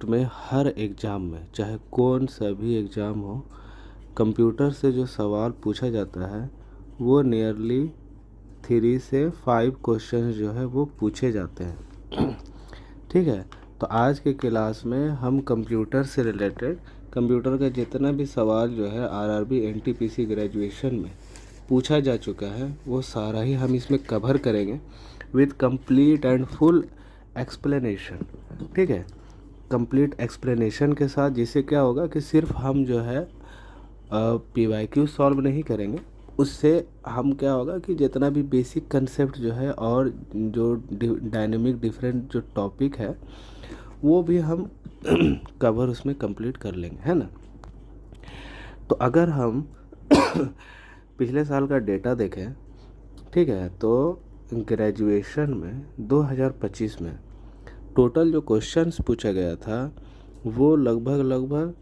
Shift में हर exam में, चाहे कौन सा भी एग्ज़ाम हो, कंप्यूटर से जो सवाल पूछा जाता है वो नियरली 3 से 5 क्वेश्चन जो है वो पूछे जाते हैं। ठीक है, तो आज के क्लास में हम कंप्यूटर से रिलेटेड कंप्यूटर का जितना भी सवाल जो है आरआरबी एनटीपीसी ग्रेजुएशन में पूछा जा चुका है वो सारा ही हम इसमें कवर करेंगे with complete and full explanation. ठीक है, कंप्लीट एक्सप्लेनेशन के साथ, जिससे क्या होगा कि सिर्फ हम जो है पीवाईक्यू सॉल्व नहीं करेंगे, उससे हम क्या होगा कि जितना भी बेसिक कंसेप्ट जो है और जो डायनेमिक डिफरेंट जो टॉपिक है वो भी हम कवर उसमें कंप्लीट कर लेंगे, है ना। तो अगर हम पिछले साल का डेटा देखें, ठीक है, तो ग्रेजुएशन में 2025 में टोटल जो क्वेश्चंस पूछा गया था वो लगभग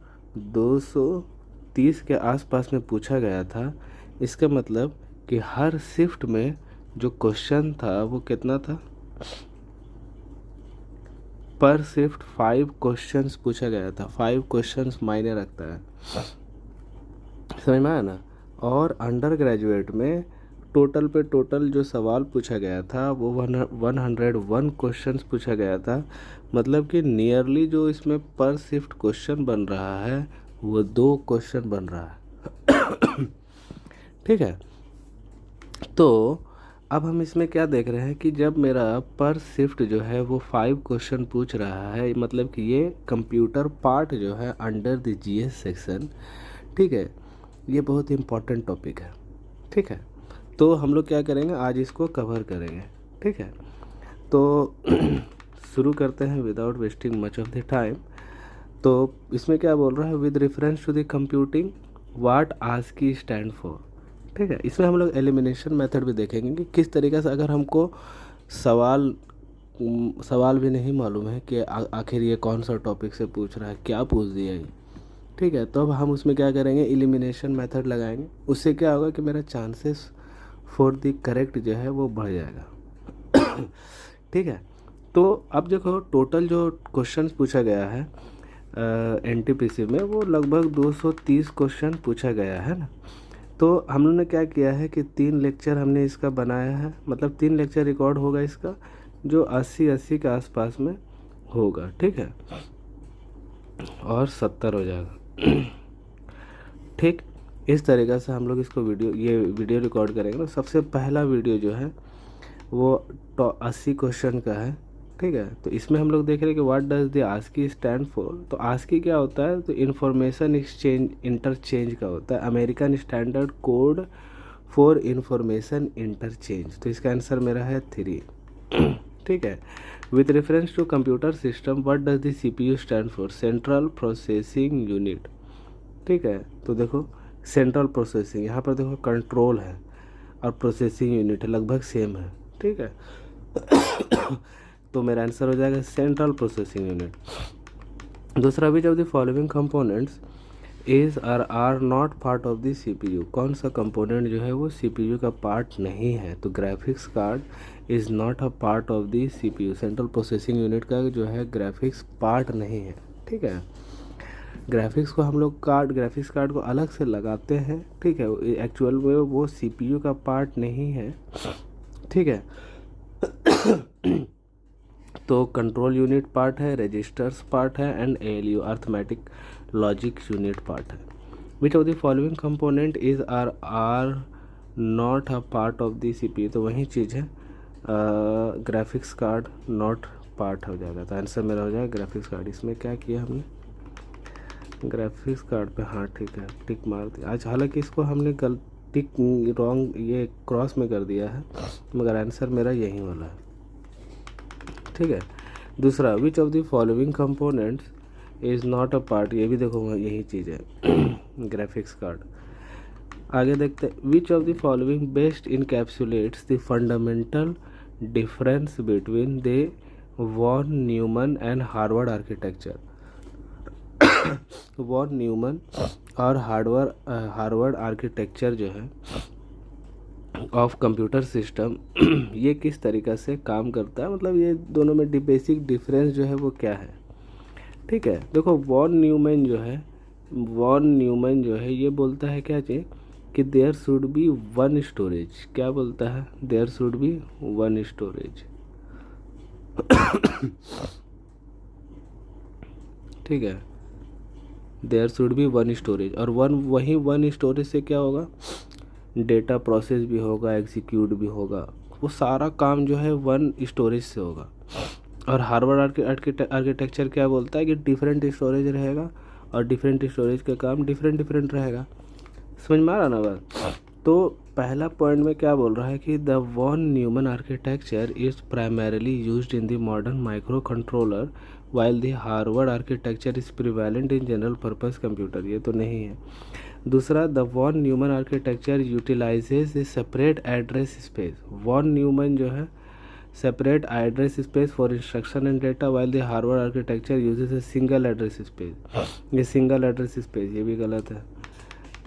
230 के आसपास में पूछा गया था। इसका मतलब कि हर शिफ्ट में जो क्वेश्चन था वो कितना था, पर शिफ्ट 5 क्वेश्चंस पूछा गया था। 5 क्वेश्चंस मायने रखता है, समझ में आया ना। और अंडर ग्रेजुएट में टोटल जो सवाल पूछा गया था वो 101 क्वेश्चंस पूछा गया था। मतलब कि नियरली जो इसमें पर शिफ्ट क्वेश्चन बन रहा है वो 2 क्वेश्चन बन रहा है। ठीक है, तो अब हम इसमें क्या देख रहे हैं कि जब मेरा पर शिफ्ट जो है वो 5 क्वेश्चन पूछ रहा है, मतलब कि ये कंप्यूटर पार्ट जो है अंडर द जीएस सेक्शन, ठीक है, ये बहुत इम्पॉर्टेंट टॉपिक है। ठीक है, तो हम लोग क्या करेंगे, आज इसको कवर करेंगे। ठीक है, तो शुरू करते हैं without wasting much of the time. तो इसमें क्या बोल रहा है, with reference to the computing what ASCII stand for. ठीक है, इसमें हम लोग एलिमिनेशन मेथड भी देखेंगे कि किस तरीके से, अगर हमको सवाल भी नहीं मालूम है कि आखिर ये कौन सा टॉपिक से पूछ रहा है, क्या पूछ दिया ये। ठीक है, तो अब हम उसमें क्या करेंगे, एलिमिनेशन मेथड लगाएंगे। उससे क्या होगा कि मेरा चांसेस फॉर द करेक्ट जो है वो बढ़ जाएगा। ठीक है, तो अब देखो टोटल जो क्वेश्चन पूछा गया है एनटीपीसी में वो लगभग 230 क्वेश्चन पूछा गया है ना। तो हम लोग ने क्या किया है कि 3 लेक्चर हमने इसका बनाया है, मतलब 3 लेक्चर रिकॉर्ड होगा इसका, जो 80 के आसपास में होगा। ठीक है, और 70 हो जाएगा। ठीक, इस तरीक़े से हम लोग इसको ये वीडियो रिकॉर्ड करेंगे ना। सबसे पहला वीडियो जो है वो 80 क्वेश्चन का है। ठीक है, तो इसमें हम लोग देख रहे हैं कि what does the ASCII stand for. तो आस्की क्या होता है, तो इंफॉर्मेशन एक्सचेंज इंटरचेंज का होता है, American standard code for information interchange. तो इसका आंसर मेरा है 3। ठीक है, with reference to computer system what does the CPU stand for, central processing unit. ठीक है, तो देखो सेंट्रल प्रोसेसिंग, यहाँ पर देखो कंट्रोल है और प्रोसेसिंग यूनिट है, लगभग सेम है। ठीक है, तो मेरा आंसर हो जाएगा सेंट्रल प्रोसेसिंग यूनिट। दूसरा, which of the following components is are not part of the CPU. कौन सा कंपोनेंट जो है वो सीपीयू का पार्ट नहीं है, तो graphics card is not a part of the CPU. Central processing unit का जो है ग्राफिक्स पार्ट नहीं है। ठीक है, ग्राफिक्स को हम लोग ग्राफिक्स कार्ड को अलग से लगाते हैं। ठीक है, एक्चुअल में वो सीपीयू का पार्ट नहीं है। ठीक है, तो कंट्रोल यूनिट पार्ट है, रजिस्टर्स पार्ट है, and ALU arithmetic logic unit part है। Which of the following component is are not a part of the CPU. तो वही चीज़ है, ग्राफिक्स कार्ड नॉट पार्ट हो जाएगा, तो आंसर मेरा हो जाएगा ग्राफिक्स कार्ड। इसमें क्या किया हमने, ग्राफिक्स कार्ड पे, हाँ ठीक है, टिक मार दिया। आज हालांकि इसको हमने टिक रॉन्ग ये क्रॉस में कर दिया है, मगर आंसर मेरा यही वाला है। ठीक है, दूसरा, which of the following components is not a part, ये भी देखो यही चीज़ है, ग्राफिक्स कार्ड। आगे देखते हैं, which of the following best encapsulates the fundamental difference between the von Neumann and Harvard architecture. Von Neumann और हार्वर्ड आर्किटेक्चर जो है ऑफ कंप्यूटर सिस्टम, ये किस तरीक़ा से काम करता है, मतलब ये दोनों में बेसिक डिफरेंस जो है वो क्या है। ठीक है, देखो वॉन न्यूमैन जो है ये बोलता है क्या चीज़ कि there should be one storage. क्या बोलता है? There should be one storage. ठीक है, there should be one storage, और वन स्टोरेज से क्या होगा? डेटा प्रोसेस भी होगा, एग्जीक्यूट भी होगा, वो सारा काम जो है वन स्टोरेज से होगा। और हार्वर्ड आर्किटेक्चर क्या बोलता है कि डिफरेंट स्टोरेज रहेगा और डिफरेंट स्टोरेज का काम डिफरेंट रहेगा। समझ में आ रहा ना बात? तो पहला पॉइंट में क्या बोल रहा है कि the von Neumann architecture is primarily used in the modern microcontroller while the Harvard architecture is prevalent in general purpose computer. ये तो नहीं है। दूसरा, the von Neumann architecture utilises a separate address space. Von Neumann जो है separate address space for instruction and data while the Harvard architecture uses a single address space. ये single address space ये भी गलत है।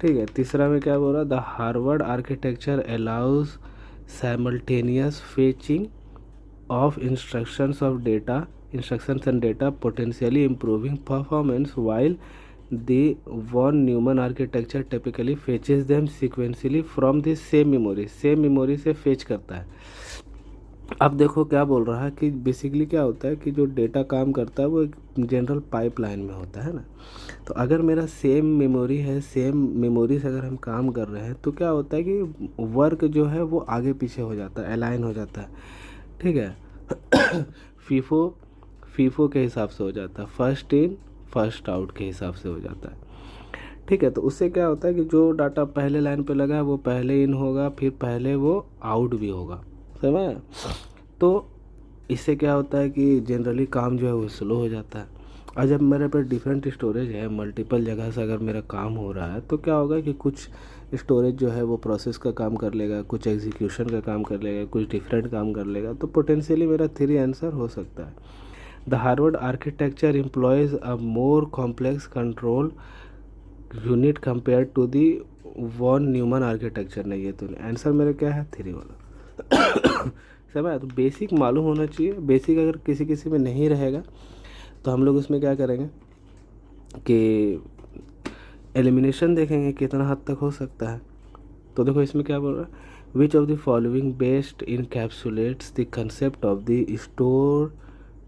ठीक है, तीसरा में क्या बोल रहा है? The Harvard architecture allows simultaneous fetching of instructions and data potentially improving performance while the von Neumann architecture typically fetches them sequentially from the same memory से फेच करता है। अब देखो क्या बोल रहा है कि बेसिकली क्या होता है कि जो डेटा काम करता है वो एक जनरल पाइपलाइन में होता है ना। तो अगर मेरा सेम मेमोरी है, सेम मेमोरी से अगर हम काम कर रहे हैं तो क्या होता है कि वर्क जो है वो आगे पीछे हो जाता है, अलाइन हो जाता है। ठीक है। फीफो के हिसाब से हो जाता है, फर्स्ट इन फर्स्ट आउट के हिसाब से हो जाता है। ठीक है, तो उससे क्या होता है कि जो डाटा पहले लाइन पे लगा है वो पहले इन होगा, फिर पहले वो आउट भी होगा। समझ? तो इससे क्या होता है कि जनरली काम जो है वो स्लो हो जाता है। और जब मेरे पे डिफरेंट स्टोरेज है, मल्टीपल जगह से अगर मेरा काम हो रहा है तो क्या होगा कि कुछ स्टोरेज जो है वो प्रोसेस का काम कर लेगा, कुछ एग्जीक्यूशन का काम कर लेगा, कुछ डिफरेंट काम कर लेगा। तो पोटेंशियली मेरा 3 आंसर हो सकता है। The Harvard architecture employs a more complex control unit compare to the von Neumann architecture. नहीं, ये तो नहीं। आंसर मेरा क्या है? 3 वाला। समझ? तो बेसिक मालूम होना चाहिए। बेसिक अगर किसी किसी में नहीं रहेगा तो हम लोग उसमें क्या करेंगे कि एलिमिनेशन देखेंगे कितना हद तक हो सकता है। तो देखो इसमें क्या बोल रहा है? Which of the following best encapsulates the concept of the store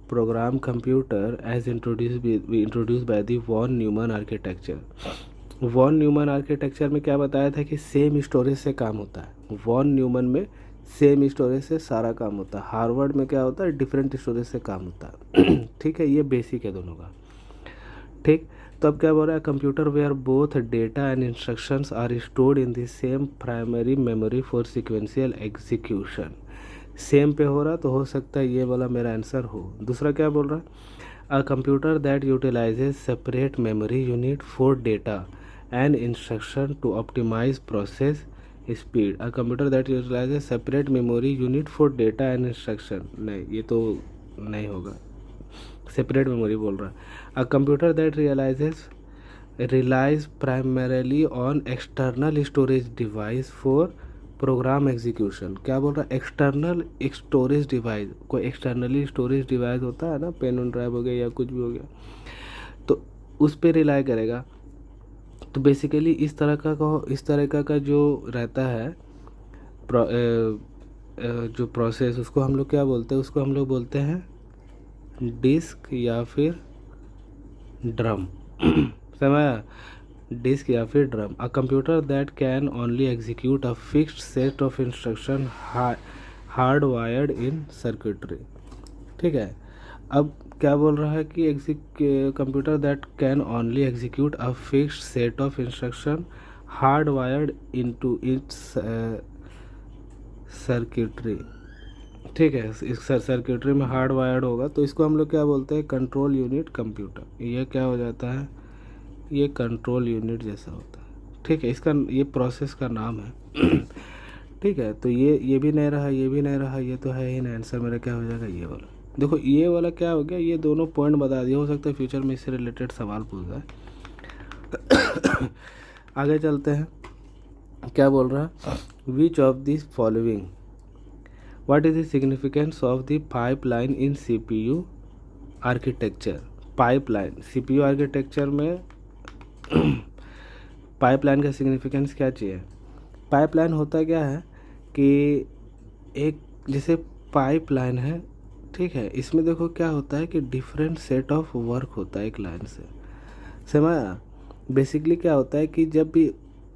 program computer as introduce by the von Neumann architecture. Von Neumann architecture में क्या बताया था कि सेम स्टोरेज से काम होता है। वॉन न्यूमन में सेम स्टोरेज से सारा काम होता है। हार्वर्ड में क्या होता है? डिफरेंट स्टोरेज से काम होता है। ठीक है, ये बेसिक है दोनों का। ठीक, तो अब क्या बोल रहा है? Computer where both data and instructions are stored in the same primary memory for sequential execution. Same पे हो रहा तो हो सकता है ये वाला मेरा आंसर हो। दूसरा क्या बोल रहा है? A computer that utilises separate memory unit for data and instruction to optimise process speed. A computer that utilises separate memory unit for data and instruction. नहीं, ये तो नहीं होगा। सेपरेट मेमोरी बोल रहा है। A computer that relies primarily on external storage device for program execution. क्या बोल रहा है? External storage device. कोई एक्सटर्नली स्टोरेज डिवाइस होता है ना, पेन एंड ड्राइव हो गया या कुछ भी हो गया, तो उस पर रिलाई करेगा। तो बेसिकली इस तरह का जो रहता है जो प्रोसेस, उसको हम लोग क्या बोलते हैं? उसको हम लोग बोलते हैं डिस्क या फिर ड्रम। समझ? डिस्क या फिर drum. A computer that can only execute a fixed set of instruction hard wired in circuitry. ठीक है, अब क्या बोल रहा है कि computer that can only execute a fixed set of instruction hard wired into its circuitry. ठीक है, इस सर्किटरी में हार्ड वायर्ड होगा तो इसको हम लोग क्या बोलते हैं? Control unit computer. ये क्या हो जाता है? ये कंट्रोल यूनिट जैसा होता है। ठीक है, इसका ये प्रोसेस का नाम है। ठीक है, तो ये भी नहीं रहा, ये भी नहीं रहा, ये तो है ही नहीं। आंसर मेरा क्या हो जाएगा? ये वाला। देखो ये वाला क्या हो गया? ये दोनों पॉइंट बता दिया। हो सकता है फ्यूचर में इससे रिलेटेड सवाल पूछ जाए। आगे चलते हैं। क्या बोल रहा है? Which of this following what is the significance of the pipeline in CPU architecture. Pipeline CPU architecture में पाइपलाइन का सिग्निफिकेंस क्या चाहिए। पाइपलाइन होता क्या है कि एक जैसे पाइपलाइन है, ठीक है, इसमें देखो क्या होता है कि डिफरेंट सेट ऑफ वर्क होता है एक लाइन से। समझा। बेसिकली क्या होता है कि जब भी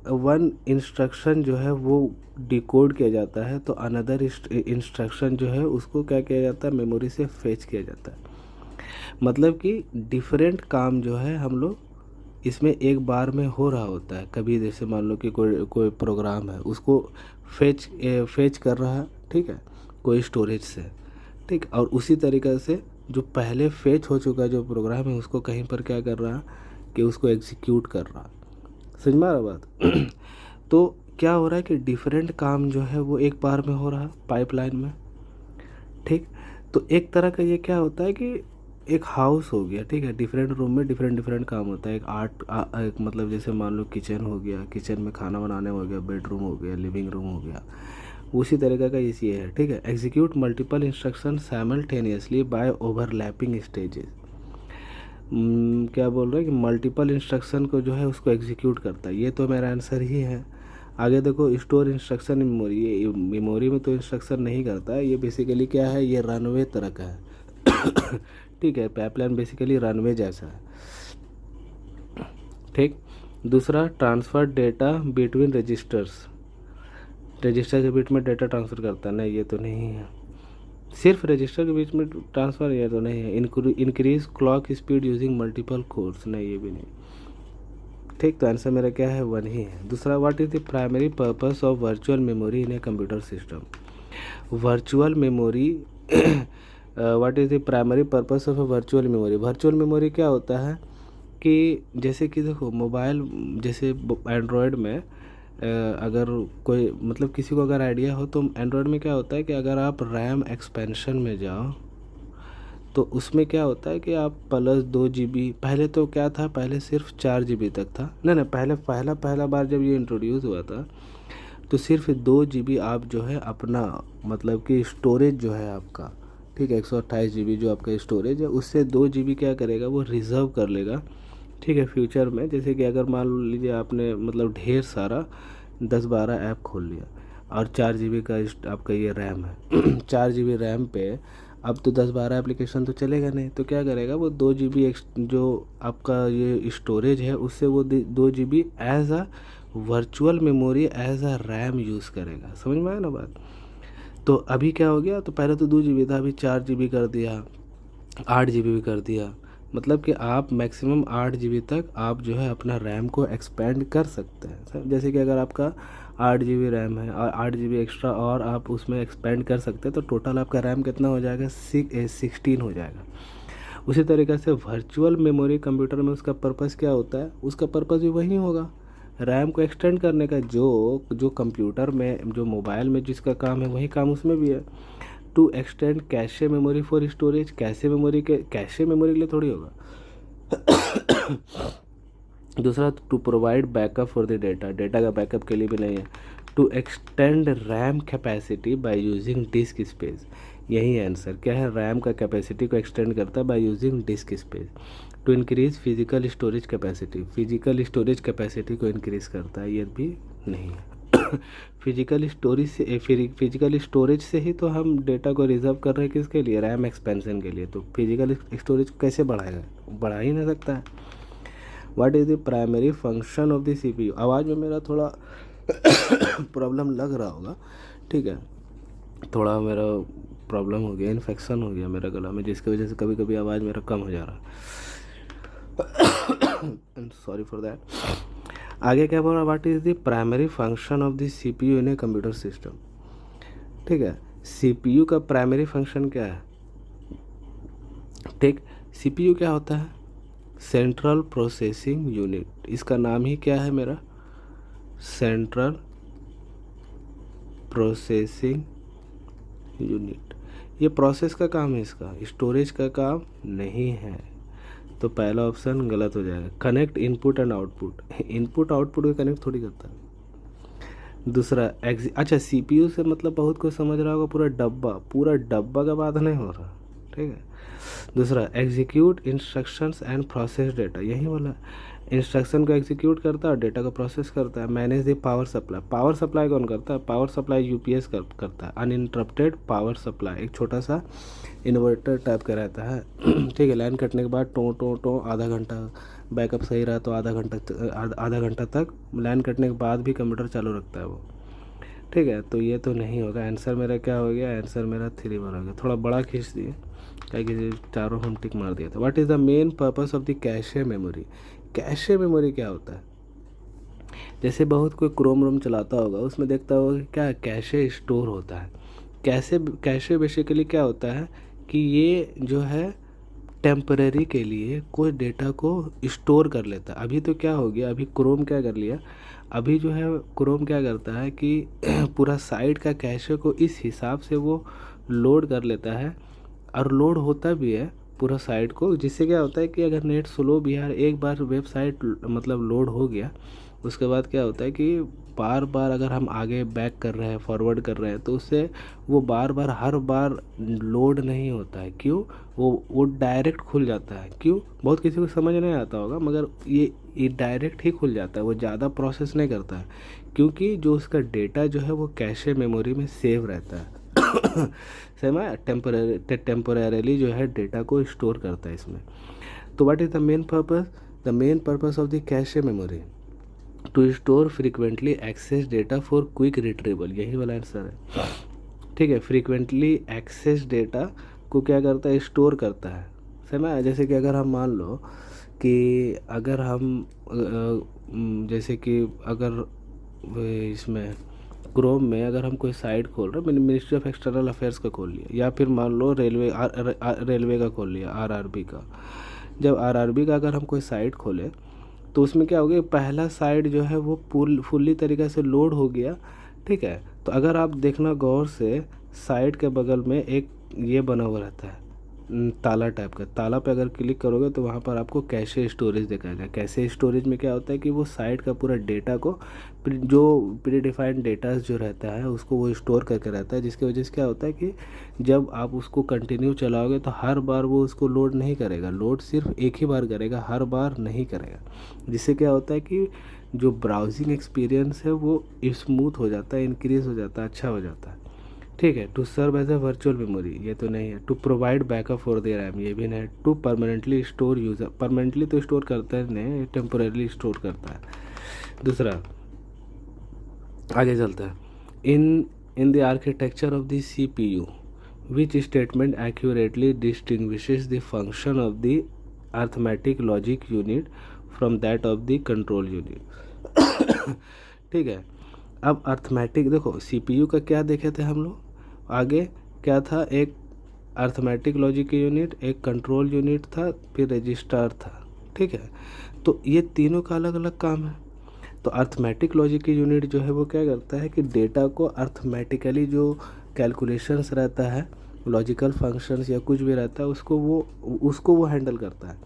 वन इंस्ट्रक्शन जो है वो डिकोड किया जाता है तो अनदर इंस्ट्रक्शन जो है उसको क्या किया जाता है, मेमोरी से फेच किया जाता है। मतलब कि डिफरेंट काम जो है हम लोग इसमें एक बार में हो रहा होता है। कभी जैसे मान लो कि कोई प्रोग्राम है, उसको फेच कर रहा है, ठीक है, कोई स्टोरेज से, ठीक, और उसी तरीक़े से जो पहले फेच हो चुका जो प्रोग्राम है उसको कहीं पर क्या कर रहा है कि उसको एग्जीक्यूट कर रहा है। समझ में आ रहा बात। तो क्या हो रहा है कि डिफरेंट काम जो है वो एक बार में हो रहा है पाइपलाइन में, ठीक। तो एक तरह का ये क्या होता है कि एक हाउस हो गया, ठीक है, डिफरेंट रूम में डिफरेंट डिफरेंट काम होता है। एक मतलब जैसे मान लो किचन हो गया, किचन में खाना बनाने हो गया, बेडरूम हो गया, लिविंग रूम हो गया, उसी तरीके का ये है, ठीक है। Execute multiple instruction simultaneously by overlapping stages. क्या बोल रहे हैं कि मल्टीपल इंस्ट्रक्शन को जो है उसको एग्जीक्यूट करता है। ये तो मेरा आंसर ही है। आगे देखो, स्टोर इंस्ट्रक्शन मेमोरी, ये मेमोरी में तो इंस्ट्रक्शन नहीं करता है, ये बेसिकली क्या है, ये रनवे तरह का है। ठीक है, पाइपलाइन बेसिकली रनवे जैसा है, ठीक। दूसरा, transfer data between registers, register के बीच में डेटा ट्रांसफ़र करता है, नहीं ये तो नहीं है। सिर्फ रजिस्टर के बीच में ट्रांसफ़र, ये तो नहीं है। Increase clock speed using multiple course, नहीं ये भी नहीं, ठीक। तो आंसर मेरा क्या है, 1 ही है। दूसरा, what is the primary purpose of virtual memory in a computer system. Virtual memory what is the primary purpose of virtual memory. Virtual memory क्या होता है कि जैसे कि देखो मोबाइल, जैसे एंड्रॉयड में अगर कोई मतलब किसी को अगर आइडिया हो तो एंड्रॉयड में क्या होता है कि अगर आप रैम एक्सपेंशन में जाओ तो उसमें क्या होता है कि आप +2 GB, पहले तो क्या था, पहले सिर्फ 4 GB तक था। नहीं, पहले पहला बार जब ये इंट्रोड्यूस हुआ था तो सिर्फ 2 GB आप जो है अपना मतलब कि स्टोरेज जो है आपका, ठीक है, 128 GB जो आपका स्टोरेज है, उससे 2 GB क्या करेगा, वो रिज़र्व कर लेगा, ठीक है, फ्यूचर में। जैसे कि अगर मान लीजिए आपने मतलब ढेर सारा 10-12 ऐप खोल लिया और 4 GB का आपका ये रैम है। 4 GB रैम पे अब तो 10-12 एप्लीकेशन तो चलेगा नहीं, तो क्या करेगा वो 2 GB जो आपका ये स्टोरेज है उससे वो 2 GB as a virtual memory as a RAM use करेगा। समझ में आया ना बात। तो अभी क्या हो गया, तो पहले तो 2 GB था, अभी 4 GB कर दिया, 8 GB भी कर दिया। मतलब कि आप मैक्सिमम 8 GB तक आप जो है अपना रैम को एक्सपेंड कर सकते हैं। जैसे कि अगर आपका 8 GB रैम है और 8 GB एक्स्ट्रा और आप उसमें एक्सपेंड कर सकते हैं तो टोटल आपका रैम कितना हो जाएगा, 16 हो जाएगा। उसी तरीके से वर्चुअल मेमोरी कंप्यूटर में उसका पर्पस क्या होता है, उसका पर्पस भी वही होगा, रैम को एक्सटेंड करने का। जो कंप्यूटर में, जो मोबाइल में जिसका काम है वही काम उसमें भी है। To extend cache memory for storage, cache memory के लिए थोड़ी होगा। दूसरा, to provide backup for the data का बैकअप के लिए भी नहीं है। To extend RAM capacity by using disk space, यही आंसर क्या है, रैम का कैपेसिटी को एक्सटेंड करता है by using disk space. To increase physical storage capacity, physical storage capacity को इंक्रीज करता है, ये भी नहीं है। फिजिकल स्टोरेज से ही तो हम डेटा को रिजर्व कर रहे हैं, किसके लिए, रैम एक्सपेंशन के लिए। तो फिजिकल स्टोरेज कैसे बढ़ाएगा, बढ़ा ही नहीं सकता है। What is the primary function of the CPU। आवाज़ में मेरा थोड़ा प्रॉब्लम लग रहा होगा, ठीक है, थोड़ा मेरा प्रॉब्लम हो गया, इन्फेक्शन हो गया मेरा गला में, जिसकी वजह से कभी कभी आवाज़ मेरा कम हो जा रहा है। Sorry for that. आगे क्या बोल रहा, what is the primary function of the CPU in a computer system. ठीक है, CPU का प्राइमरी फंक्शन क्या है, ठीक। CPU क्या होता है, सेंट्रल प्रोसेसिंग यूनिट, इसका नाम ही क्या है मेरा, सेंट्रल प्रोसेसिंग यूनिट। ये प्रोसेस का काम है, इसका स्टोरेज का काम नहीं है। तो पहला ऑप्शन गलत हो जाएगा। Connect input and output, input output को कनेक्ट थोड़ी करता है। दूसरा अच्छा, CPU से मतलब बहुत कुछ समझ रहा होगा, पूरा डब्बा का बात नहीं हो रहा, ठीक है। दूसरा execute instructions and process data, यही वाला इंस्ट्रक्शन को एग्जीक्यूट करता है और डेटा को प्रोसेस करता है। Manage the power supply, power supply कौन करता है? पावर सप्लाई यूपीएस करता है, अनइंटरप्टेड पावर सप्लाई, एक छोटा सा इन्वर्टर टाइप का रहता है। ठीक है, लाइन कटने के बाद टो टो टो आधा घंटा, बैकअप सही रहा तो आधा घंटा तक, लाइन कटने के बाद भी कंप्यूटर चालू रखता है वो। ठीक है, तो ये तो नहीं होगा। आंसर मेरा क्या हो गया? आंसर मेरा 3 बार हो गया। थोड़ा बड़ा खींच दिए, क्या कि चारों हम टिक मार दिया था। What is the main purpose of the cache memory? Cache memory क्या होता है? जैसे बहुत कोई क्रोम रोम चलाता होगा, उसमें देखता होगा कि क्या कैशे स्टोर होता है। कैशे बेसिकली क्या होता है कि ये जो है टेम्परेरी के लिए कोई डेटा को स्टोर कर लेता है। अभी तो क्या हो गया, अभी क्रोम क्या कर लिया, अभी जो है क्रोम क्या करता है कि पूरा साइट का कैशे को इस हिसाब से वो लोड कर लेता है, और लोड होता भी है पूरा साइट को, जिससे क्या होता है कि अगर नेट स्लो भी है, एक बार वेबसाइट मतलब लोड हो गया, उसके बाद क्या होता है कि बार बार अगर हम आगे बैक कर रहे हैं, फॉरवर्ड कर रहे हैं, तो उससे वो बार बार हर बार लोड नहीं होता है। क्यों? वो डायरेक्ट खुल जाता है। क्यों? बहुत किसी को समझ नहीं आता होगा, मगर ये डायरेक्ट ही खुल जाता है, वो ज़्यादा प्रोसेस नहीं करता है, क्योंकि जो उसका डेटा जो है वो कैशे मेमोरी में सेव रहता है। समय टेम्पोरेली जो है डेटा को स्टोर करता है इसमें। तो what is the main purpose? The main purpose of the cache memory to store frequently access data for quick retrieval, यही वाला आंसर है। ठीक है, फ्रीक्वेंटली एक्सेस डेटा को क्या करता है? स्टोर करता है। समझ? जैसे कि अगर हम मान लो कि अगर हम जैसे कि अगर इसमें क्रोम में अगर हम कोई साइट खोल रहे हैं, मिनिस्ट्री ऑफ एक्सटर्नल अफेयर्स का खोल लिया, या फिर मान लो रेलवे का खोल लिया, आरआरबी का। जब आरआरबी का अगर हम कोई साइट खोले, तो उसमें क्या हो गया, पहला साइट जो है वो फुल्ली तरीक़े से लोड हो गया। ठीक है, तो अगर आप देखना गौर से, साइट के बगल में एक ये बना हुआ रहता है ताला टाइप का, ताला पे अगर क्लिक करोगे तो वहाँ पर आपको कैशे स्टोरेज दिखाएगा। कैशे स्टोरेज में क्या होता है कि वो साइट का पूरा डेटा को, जो प्री डिफाइंड डेटा जो रहता है उसको वो स्टोर करके रहता है, जिसकी वजह से क्या होता है कि जब आप उसको कंटिन्यू चलाओगे तो हर बार वो उसको लोड नहीं करेगा, लोड सिर्फ एक ही बार करेगा, हर बार नहीं करेगा। जिससे क्या होता है कि जो ब्राउजिंग एक्सपीरियंस है वो स्मूथ हो जाता है, इंक्रीज़ हो जाता है, अच्छा हो जाता है। ठीक है, to serve as a virtual memory, ये तो नहीं है। To provide backup for their RAM, ये भी नहीं है। To permanently store user, permanently तो स्टोर करता है नहीं, टेम्पोरेली स्टोर करता है। दूसरा, आगे चलता है। In the architecture of the CPU which statement accurately distinguishes the function of the arithmetic logic unit from that of the control unit. ठीक है, अब अर्थमेटिक देखो, सीपीयू का क्या देखे थे हम लोग आगे, क्या था? एक अर्थमेटिक लॉजिक यूनिट, एक कंट्रोल यूनिट था, फिर रजिस्टर था। ठीक है, तो ये तीनों का अलग अलग काम है। तो अर्थमेटिक लॉजिक यूनिट जो है वो क्या करता है कि डेटा को अर्थमेटिकली जो कैलकुलेशंस रहता है, लॉजिकल फंक्शंस या कुछ भी रहता है, उसको वो हैंडल करता है।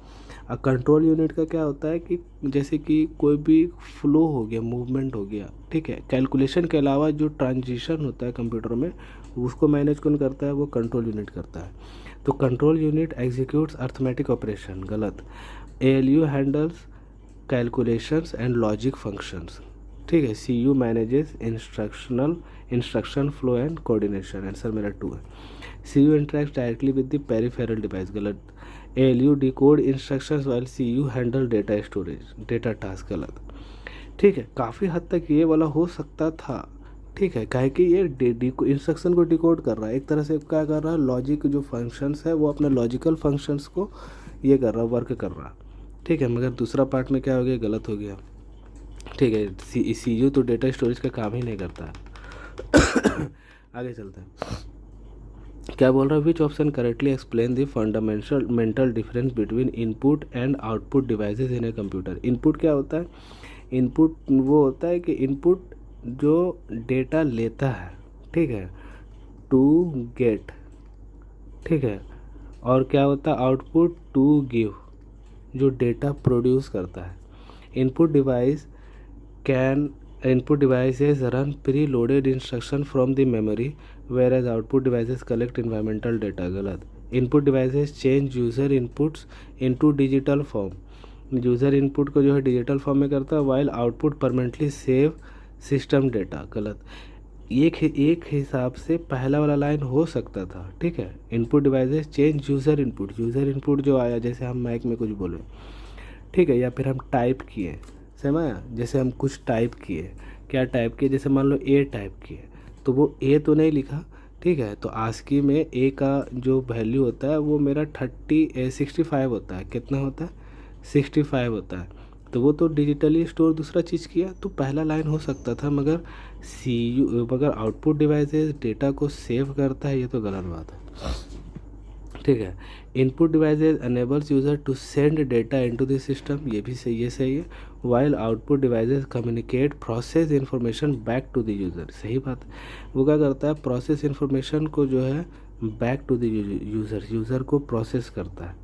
और कंट्रोल यूनिट का क्या होता है कि जैसे कि कोई भी फ्लो हो गया, मूवमेंट हो गया, ठीक है, कैलकुलेशन के अलावा जो ट्रांजिशन होता है कंप्यूटर में, उसको मैनेज कौन करता है? वो कंट्रोल यूनिट करता है। तो control unit executes arithmetic operation, गलत। ALU handles calculations and logic functions. ठीक है, CU manages instruction flow and coordination, answer मेरा 2 है। CU interact directly with the peripheral device, गलत। ALU decode instructions while CU handle data storage, data task, गलत। ठीक है, काफ़ी हद तक ये वाला हो सकता था। ठीक है, काहे कि ये इंस्ट्रक्शन को डिकोड कर रहा है, एक तरह से क्या कर रहा है, लॉजिक जो फंक्शंस है वो अपने लॉजिकल फंक्शंस को ये कर रहा, वर्क कर रहा। ठीक है, मगर दूसरा पार्ट में क्या हो गया, गलत हो गया। ठीक है, सीयू तो डेटा स्टोरेज का काम ही नहीं करता है। आगे चलते हैं, क्या बोल रहा है? Which option correctly explain the fundamental difference between input and output devices in a computer. Input क्या होता है? इनपुट वो होता है कि इनपुट जो डेटा लेता है, ठीक है, टू गेट, ठीक है, और क्या होता है? आउटपुट टू गिव, जो डेटा प्रोड्यूस करता है। Input devices run pre-loaded instruction from the memory, whereas output devices collect environmental data, गलत। Input devices change user inputs into digital form, user input को जो है डिजिटल फॉर्म में करता है, while output permanently save system data. गलत। एक हिसाब से पहला वाला लाइन हो सकता था, ठीक है। Input devices change user input जो आया, जैसे हम माइक में कुछ बोले, ठीक है, या फिर हम टाइप किए, समझ आया, जैसे हम कुछ टाइप किए, क्या टाइप किए, जैसे मान लो ए टाइप किए, तो वो ए तो नहीं लिखा, ठीक है, तो आस्की में ए का जो वैल्यू होता है वो मेरा 65 होता है। कितना होता है? 65 होता है। तो वो तो डिजिटली स्टोर दूसरा चीज़ किया, तो पहला लाइन हो सकता था, मगर आउटपुट डिवाइसेस डेटा को सेव करता है, ये तो गलत बात है, ठीक है। Input devices enables user to send data into the system, ये भी सही, ये सही है। While output devices communicate process information back to the user, सही बात है। वो क्या करता है? प्रोसेस इन्फॉर्मेशन को जो है बैक टू द यूज़र को प्रोसेस करता है,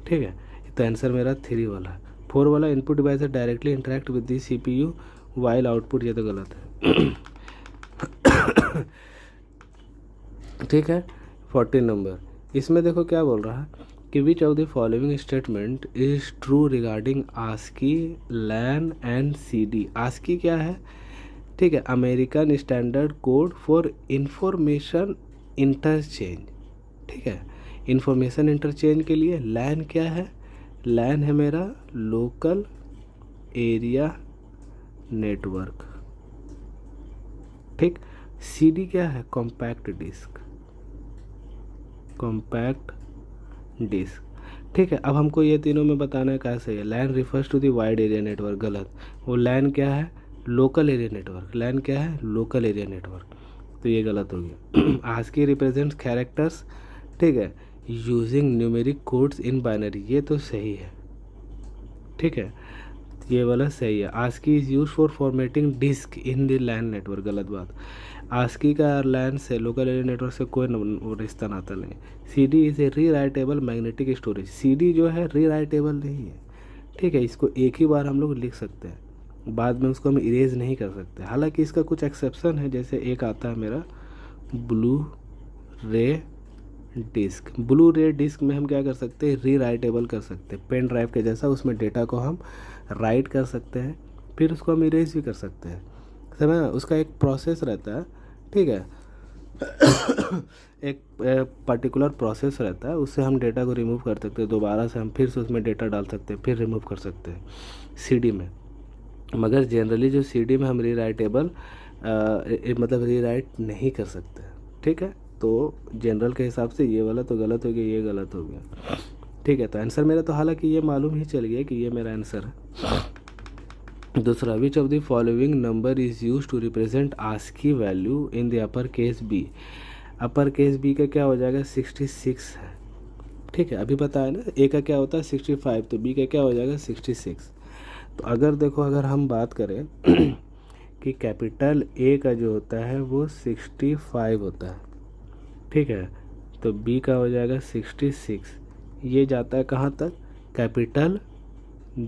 ठीक है। तो आंसर मेरा 3 वाला है। 4 वाला input device directly interact with the CPU while output, ये तो गलत है। ठीक है। 14 नंबर, इसमें देखो क्या बोल रहा है कि which of the following statement is true regarding ASCII, LAN and CD। ASCII क्या है? ठीक है, American standard code for information interchange, ठीक है, इंफॉर्मेशन इंटरचेंज के लिए। लैन क्या है? लैन है मेरा लोकल एरिया नेटवर्क, ठीक। CD क्या है? कॉम्पैक्ट डिस्क, ठीक है। अब हमको ये तीनों में बताना है कैसे है। LAN refers to the wide area network, गलत। वो लैन क्या है? Local area network. लैन क्या है? लोकल एरिया नेटवर्क, तो ये गलत हो गया। आस्की रिप्रेजेंट्स कैरेक्टर्स, ठीक है, using numeric codes in binary, ये तो सही है, ठीक है, ये वाला सही है। ASCII is use for formatting disk in the LAN network, गलत बात। आस्की का लैन से लोकल एरिया नेटवर्क से कोई रिश्ता नाता नहीं। CD इज़ ए री राइटेबल मैग्नेटिक स्टोरेज। CD जो है री राइटेबल नहीं है, ठीक है, इसको एक ही बार हम लोग लिख सकते हैं, बाद में उसको हम इरेज नहीं कर सकते। हालांकि इसका कुछ एक्सेप्शन है, जैसे एक आता है मेरा ब्लू रे डिस्क। ब्लू रे डिस्क में हम क्या कर सकते हैं? री राइटेबल कर सकते हैं, पेन ड्राइव के जैसा, उसमें डेटा को हम राइट कर सकते हैं, फिर उसको हम इरेज भी कर सकते हैं, समझ। उसका एक प्रोसेस रहता है, ठीक है। एक पर्टिकुलर प्रोसेस रहता है, उससे हम डेटा को रिमूव कर सकते हैं, दोबारा से हम फिर से उसमें डेटा डाल सकते हैं, फिर रिमूव कर सकते हैं CD में। मगर जनरली जो CD में हम रीराइटेबल मतलब रीराइट नहीं कर सकते, ठीक है। तो जनरल के हिसाब से ये वाला तो गलत हो गया, ये गलत हो गया, ठीक है। तो आंसर मेरा तो हालांकि ये मालूम ही चल गया कि ये मेरा आंसर है। दूसरा, which of the following number is use to represent ASCII value in the upper case B। Upper case B का क्या हो जाएगा? 66 है, ठीक है, अभी बताया ना। A का क्या होता है? 65, तो B का क्या हो जाएगा? 66। तो अगर देखो, अगर हम बात करें कि कैपिटल A का जो होता है वो 65 होता है, ठीक है, तो B का हो जाएगा 66। ये जाता है कहाँ तक? कैपिटल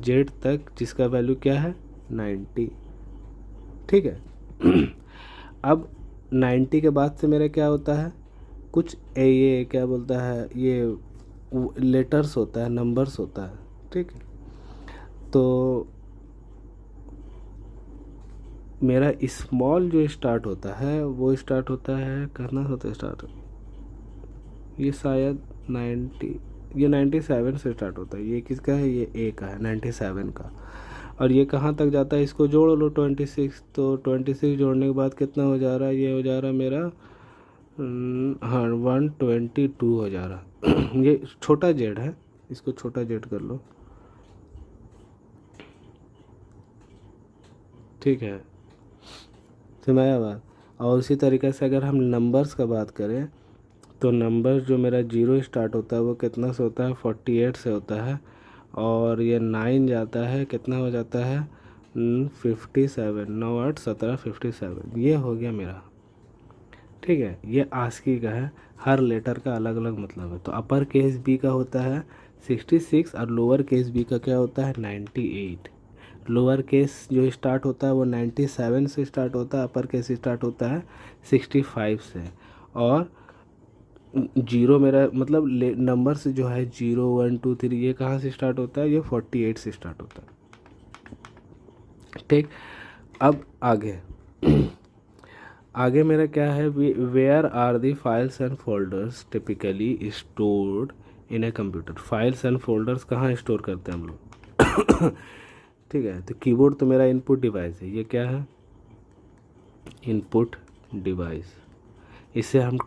Z तक, जिसका वैल्यू क्या है? 90, ठीक है। अब 90 के बाद से मेरा क्या होता है? कुछ ये क्या बोलता है, ये लेटर्स होता है, नंबर्स होता है, ठीक है। तो मेरा स्मॉल जो स्टार्ट होता है वो स्टार्ट होता है, करना होता है स्टार्ट, ये शायद 97 से स्टार्ट होता है। ये किसका है? ये A का है, 97 का। और ये कहाँ तक जाता है? इसको जोड़ लो 26, तो 26 जोड़ने के बाद कितना हो जा रहा है? ये हो जा रहा है मेरा हाँ 122 हो जा रहा। ये छोटा Z है, इसको छोटा Z कर लो, ठीक है, समझ बात। और उसी तरीके से अगर हम नंबर्स का बात करें, तो नंबर जो मेरा 0 स्टार्ट होता है वो कितना से होता है? 48 से होता है। और ये 9 जाता है, कितना हो जाता है? 57, 9 8 17 57, ये हो गया मेरा, ठीक है। ये आस्की का है, हर लेटर का अलग अलग मतलब है। तो अपर केस B का होता है 66 और लोअर केस B का क्या होता है? 98। लोअर केस जो स्टार्ट होता है वो 97 से स्टार्ट होता है, अपर केस स्टार्ट होता है 65 से। और जीरो मेरा मतलब नंबर से जो है 0 1 2 3 ये कहाँ से स्टार्ट होता है, ये 48 से स्टार्ट होता है। ठीक, अब आगे आगे मेरा क्या है, where are the files and folders typically stored in a computer. Files and folders कहाँ स्टोर करते हैं हम लोग। ठीक है, तो कीबोर्ड तो मेरा इनपुट डिवाइस है, ये क्या है, इनपुट डिवाइस। इससे हम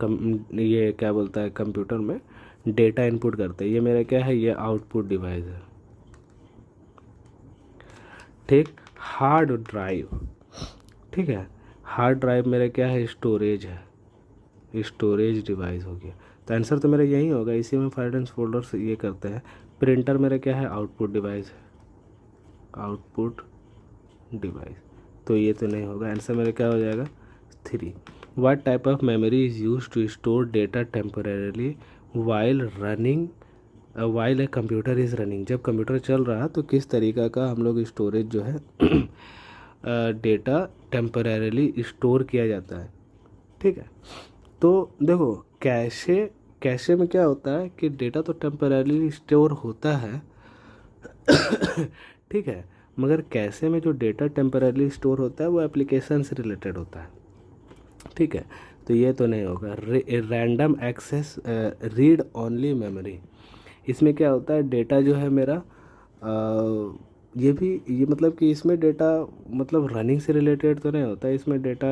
ये क्या बोलता है, कंप्यूटर में डेटा इनपुट करते हैं। ये मेरा क्या है, ये आउटपुट डिवाइस है। ठीक, हार्ड ड्राइव, ठीक है, हार्ड ड्राइव मेरा क्या है, स्टोरेज है, स्टोरेज डिवाइस हो गया। तो आंसर तो मेरा यही होगा, इसी में फाइल एंड फोल्डर्स ये करते हैं। प्रिंटर मेरा क्या है, आउटपुट डिवाइस है, आउटपुट डिवाइस। तो ये तो नहीं होगा, आंसर मेरा क्या हो जाएगा, 3। What type of memory is used to store data temporarily while running while a computer is running? जब कंप्यूटर चल रहा है तो किस तरीका का हम लोग स्टोरेज जो है डेटा टेम्परेरली स्टोर किया जाता है। ठीक है, तो देखो कैशे, कैशे में क्या होता है कि डेटा तो टेम्परेरली स्टोर होता है ठीक है, मगर कैशे में जो डेटा टेम्परेरली स्टोर होता है वो एप्लीकेशन से रिलेटेड होता है। ठीक है, तो ये तो नहीं होगा। Random access read only memory, इसमें क्या होता है, डेटा जो है मेरा ये भी, ये मतलब कि इसमें डेटा मतलब रनिंग से रिलेटेड तो नहीं होता है, इसमें डेटा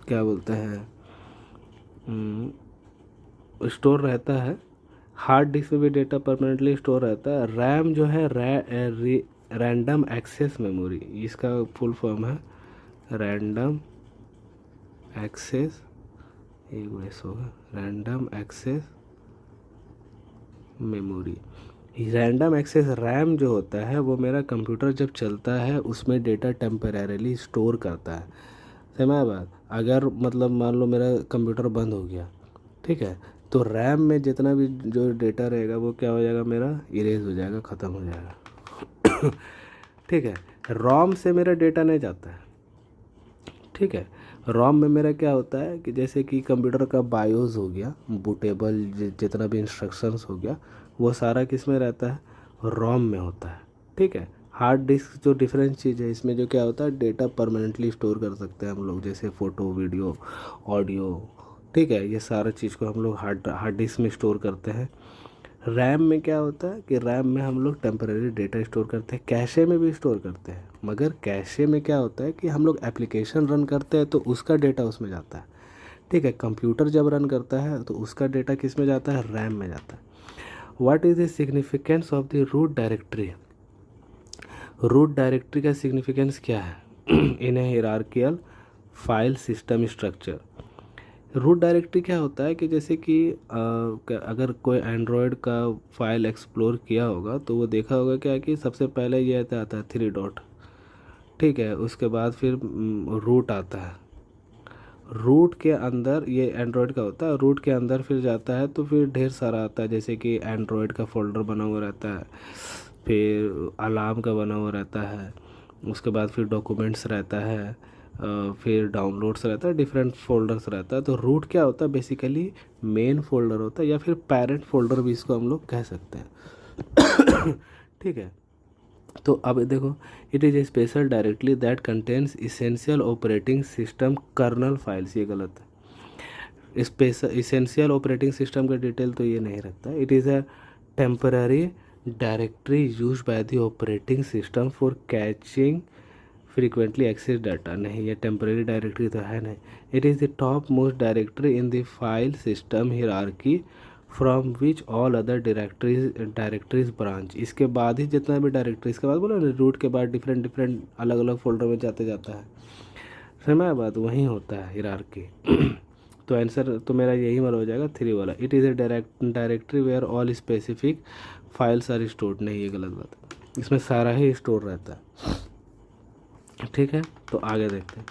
क्या बोलते हैं, स्टोर रहता है। हार्ड डिस्क में भी डेटा परमानेंटली स्टोर रहता है। रैम जो है रैंडम एक्सेस मेमोरी, इसका फुल फॉर्म है रैंडम एक्सेस, एक वैस होगा random access memory. Random access RAM जो होता है वो मेरा कंप्यूटर जब चलता है उसमें डेटा टेम्परेरली स्टोर करता है। समझ बात, अगर मतलब मान लो मेरा कंप्यूटर बंद हो गया, ठीक है, तो रैम में जितना भी जो डेटा रहेगा वो क्या हो जाएगा, मेरा इरेज हो जाएगा, ख़त्म हो जाएगा ठीक है, रोम से मेरा डेटा नहीं जाता है। ठीक है, रोम में मेरा क्या होता है कि जैसे कि कंप्यूटर का बायोस हो गया, बूटेबल जितना भी इंस्ट्रक्शंस हो गया, वो सारा किस में रहता है, रोम में होता है। ठीक है, हार्ड डिस्क जो डिफरेंट चीज़ है, इसमें जो क्या होता है, डेटा परमानेंटली स्टोर कर सकते हैं हम लोग, जैसे फ़ोटो, वीडियो, ऑडियो। ठीक है, ये सारा चीज़ को हम लोग हार्ड डिस्क में स्टोर करते हैं। रैम में क्या होता है कि रैम में हम लोग टेम्परेरी डेटा स्टोर करते हैं, कैशे में भी स्टोर करते हैं, मगर कैशे में क्या होता है कि हम लोग एप्लीकेशन रन करते हैं तो उसका डेटा उसमें जाता है। ठीक है, कंप्यूटर जब रन करता है तो उसका डेटा किस में जाता है, रैम में जाता है। What is the significance of the root directory? Root directory का सिग्निफिकेंस क्या है in a hierarchical file system structure? Root directory क्या होता है कि जैसे कि अगर कोई एंड्रॉयड का फाइल एक्सप्लोर किया होगा तो वो देखा होगा क्या कि सबसे पहले ये आता है 3 डॉट। ठीक है, उसके बाद फिर रूट आता है। रूट के अंदर ये एंड्रॉयड का होता है, रूट के अंदर फिर जाता है तो फिर ढेर सारा आता है, जैसे कि एंड्रॉयड का फोल्डर बना हुआ रहता है, फिर अलार्म का बना हुआ रहता है, उसके बाद फिर डॉक्यूमेंट्स रहता है, फिर डाउनलोड्स रहता है, डिफरेंट फोल्डर्स रहता है। तो रूट क्या होता है, बेसिकली मेन फोल्डर होता है या फिर पेरेंट फोल्डर भी इसको हम लोग कह सकते हैं ठीक है, तो अब देखो, it is a special directly that contains essential operating system kernel files, ये गलत है। स्पेशल इसेंशियल ऑपरेटिंग सिस्टम का डिटेल तो ये नहीं रखता। It is a temporary directory use by the operating system for caching frequently access data, नहीं ये टेम्परेरी डायरेक्टरी तो है नहीं। It is the topmost directory in the file system hierarchy from which all other directories branch. इसके बाद ही जितना भी directory, इसके बाद बोला ना रूट के बाद डिफरेंट डिफरेंट अलग अलग फोल्डर में जाते जाता है, समय बाद वहीं होता है हियरार्की तो आंसर तो मेरा यही वाला हो जाएगा 3 वाला। It is a directory where all specific files are stored, नहीं ये गलत बात है, इसमें सारा ही स्टोर रहता है। ठीक है, तो आगे देखते हैं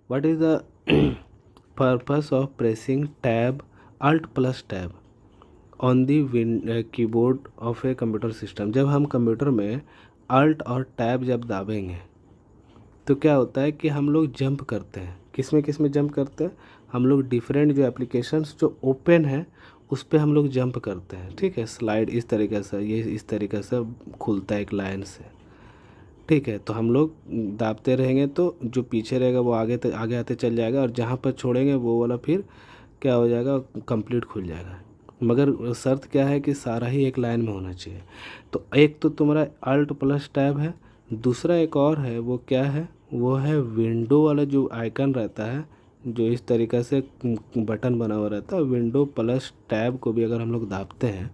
what is the purpose of pressing tab alt plus tab on the keyboard of a computer system? जब हम कंप्यूटर में अल्ट और टैब जब दाबेंगे तो क्या होता है कि हम लोग जंप करते हैं, किस में जंप करते हैं, हम लोग डिफरेंट जो एप्लीकेशंस जो ओपन है उस पर हम लोग जंप करते हैं। ठीक है, स्लाइड इस तरीके से, ये इस तरीके से खुलता है एक लाइन से। ठीक है, तो हम लोग दाबते रहेंगे तो जो पीछे रहेगा वो आगे आते चल जाएगा, और जहाँ पर छोड़ेंगे वो वाला फिर क्या हो जाएगा, कंप्लीट खुल जाएगा। मगर शर्त क्या है कि सारा ही एक लाइन में होना चाहिए। तो एक तो तुम्हारा अल्ट प्लस टैब है, दूसरा एक और है, वो क्या है, वो है विंडो वाला जो आइकन रहता है, जो इस तरीक़े से बटन बना हुआ रहता है। विंडो प्लस टैब को भी अगर हम लोग दाबते हैं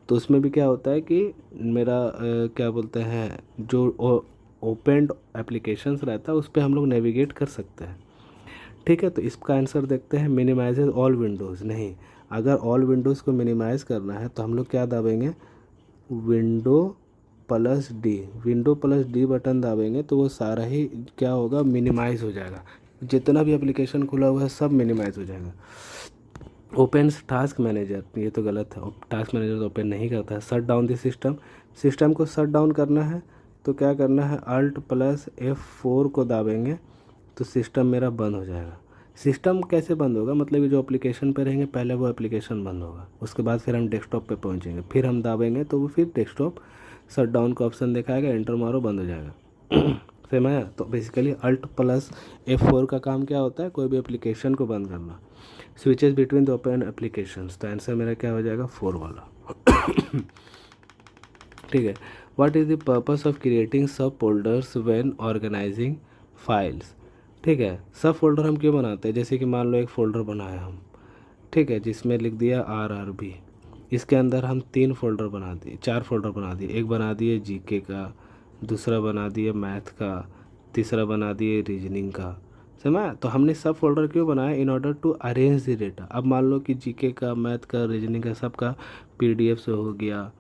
तो उसमें भी क्या होता है कि मेरा क्या बोलते हैं, जो ओपन एप्लीकेशंस रहता है उस पर हम लोग नेविगेट कर सकते हैं। ठीक है, तो इसका आंसर देखते हैं, मिनिमाइजेज ऑल विंडोज़। नहीं, अगर ऑल विंडोज़ को मिनिमाइज़ करना है तो हम लोग क्या दाबेंगे, विंडो प्लस डी बटन दाबेंगे तो वो सारा ही क्या होगा, मिनिमाइज़ हो जाएगा। जितना भी एप्लीकेशन खुला हुआ है सब मिनिमाइज़ हो जाएगा। ओपन टास्क मैनेजर, ये तो गलत है, टास्क मैनेजर तो ओपन नहीं करता है। शट डाउन द सिस्टम को शट डाउन करना है तो क्या करना है, अल्ट प्लस F4 को दाबेंगे तो सिस्टम मेरा बंद हो जाएगा। सिस्टम कैसे बंद होगा, मतलब ये जो एप्लीकेशन पे रहेंगे पहले वो एप्लीकेशन बंद होगा, उसके बाद फिर हम डेस्कटॉप पे पहुंचेंगे, फिर हम दाबेंगे तो वो फिर डेस्कटॉप शट डाउन का ऑप्शन दिखाएगा, एंटर मारो, बंद हो जाएगा। समझ आया? तो बेसिकली अल्ट प्लस F4 का काम क्या होता है, कोई भी एप्लीकेशन को बंद करना। Switches between the open applications, तो आंसर मेरा क्या हो जाएगा, 4 वाला। ठीक है, what is the purpose of creating सब फोल्डर्स व्हेन ऑर्गेनाइजिंग फाइल्स। ठीक है, सब फोल्डर हम क्यों बनाते हैं, जैसे कि मान लो एक फ़ोल्डर बनाया हम, ठीक है, जिसमें लिख दिया RRB, इसके अंदर हम 3 फोल्डर बना दिए, 4 फोल्डर बना दिए। एक बना दिए जीके का, दूसरा बना दिए मैथ का, तीसरा बना दिए रीजनिंग का। समझा? तो हमने सब फोल्डर क्यों बनाया, in order to arrange the data. अब मान लो कि जीके का, मैथ का, रीजनिंग का सबका PDF से हो गया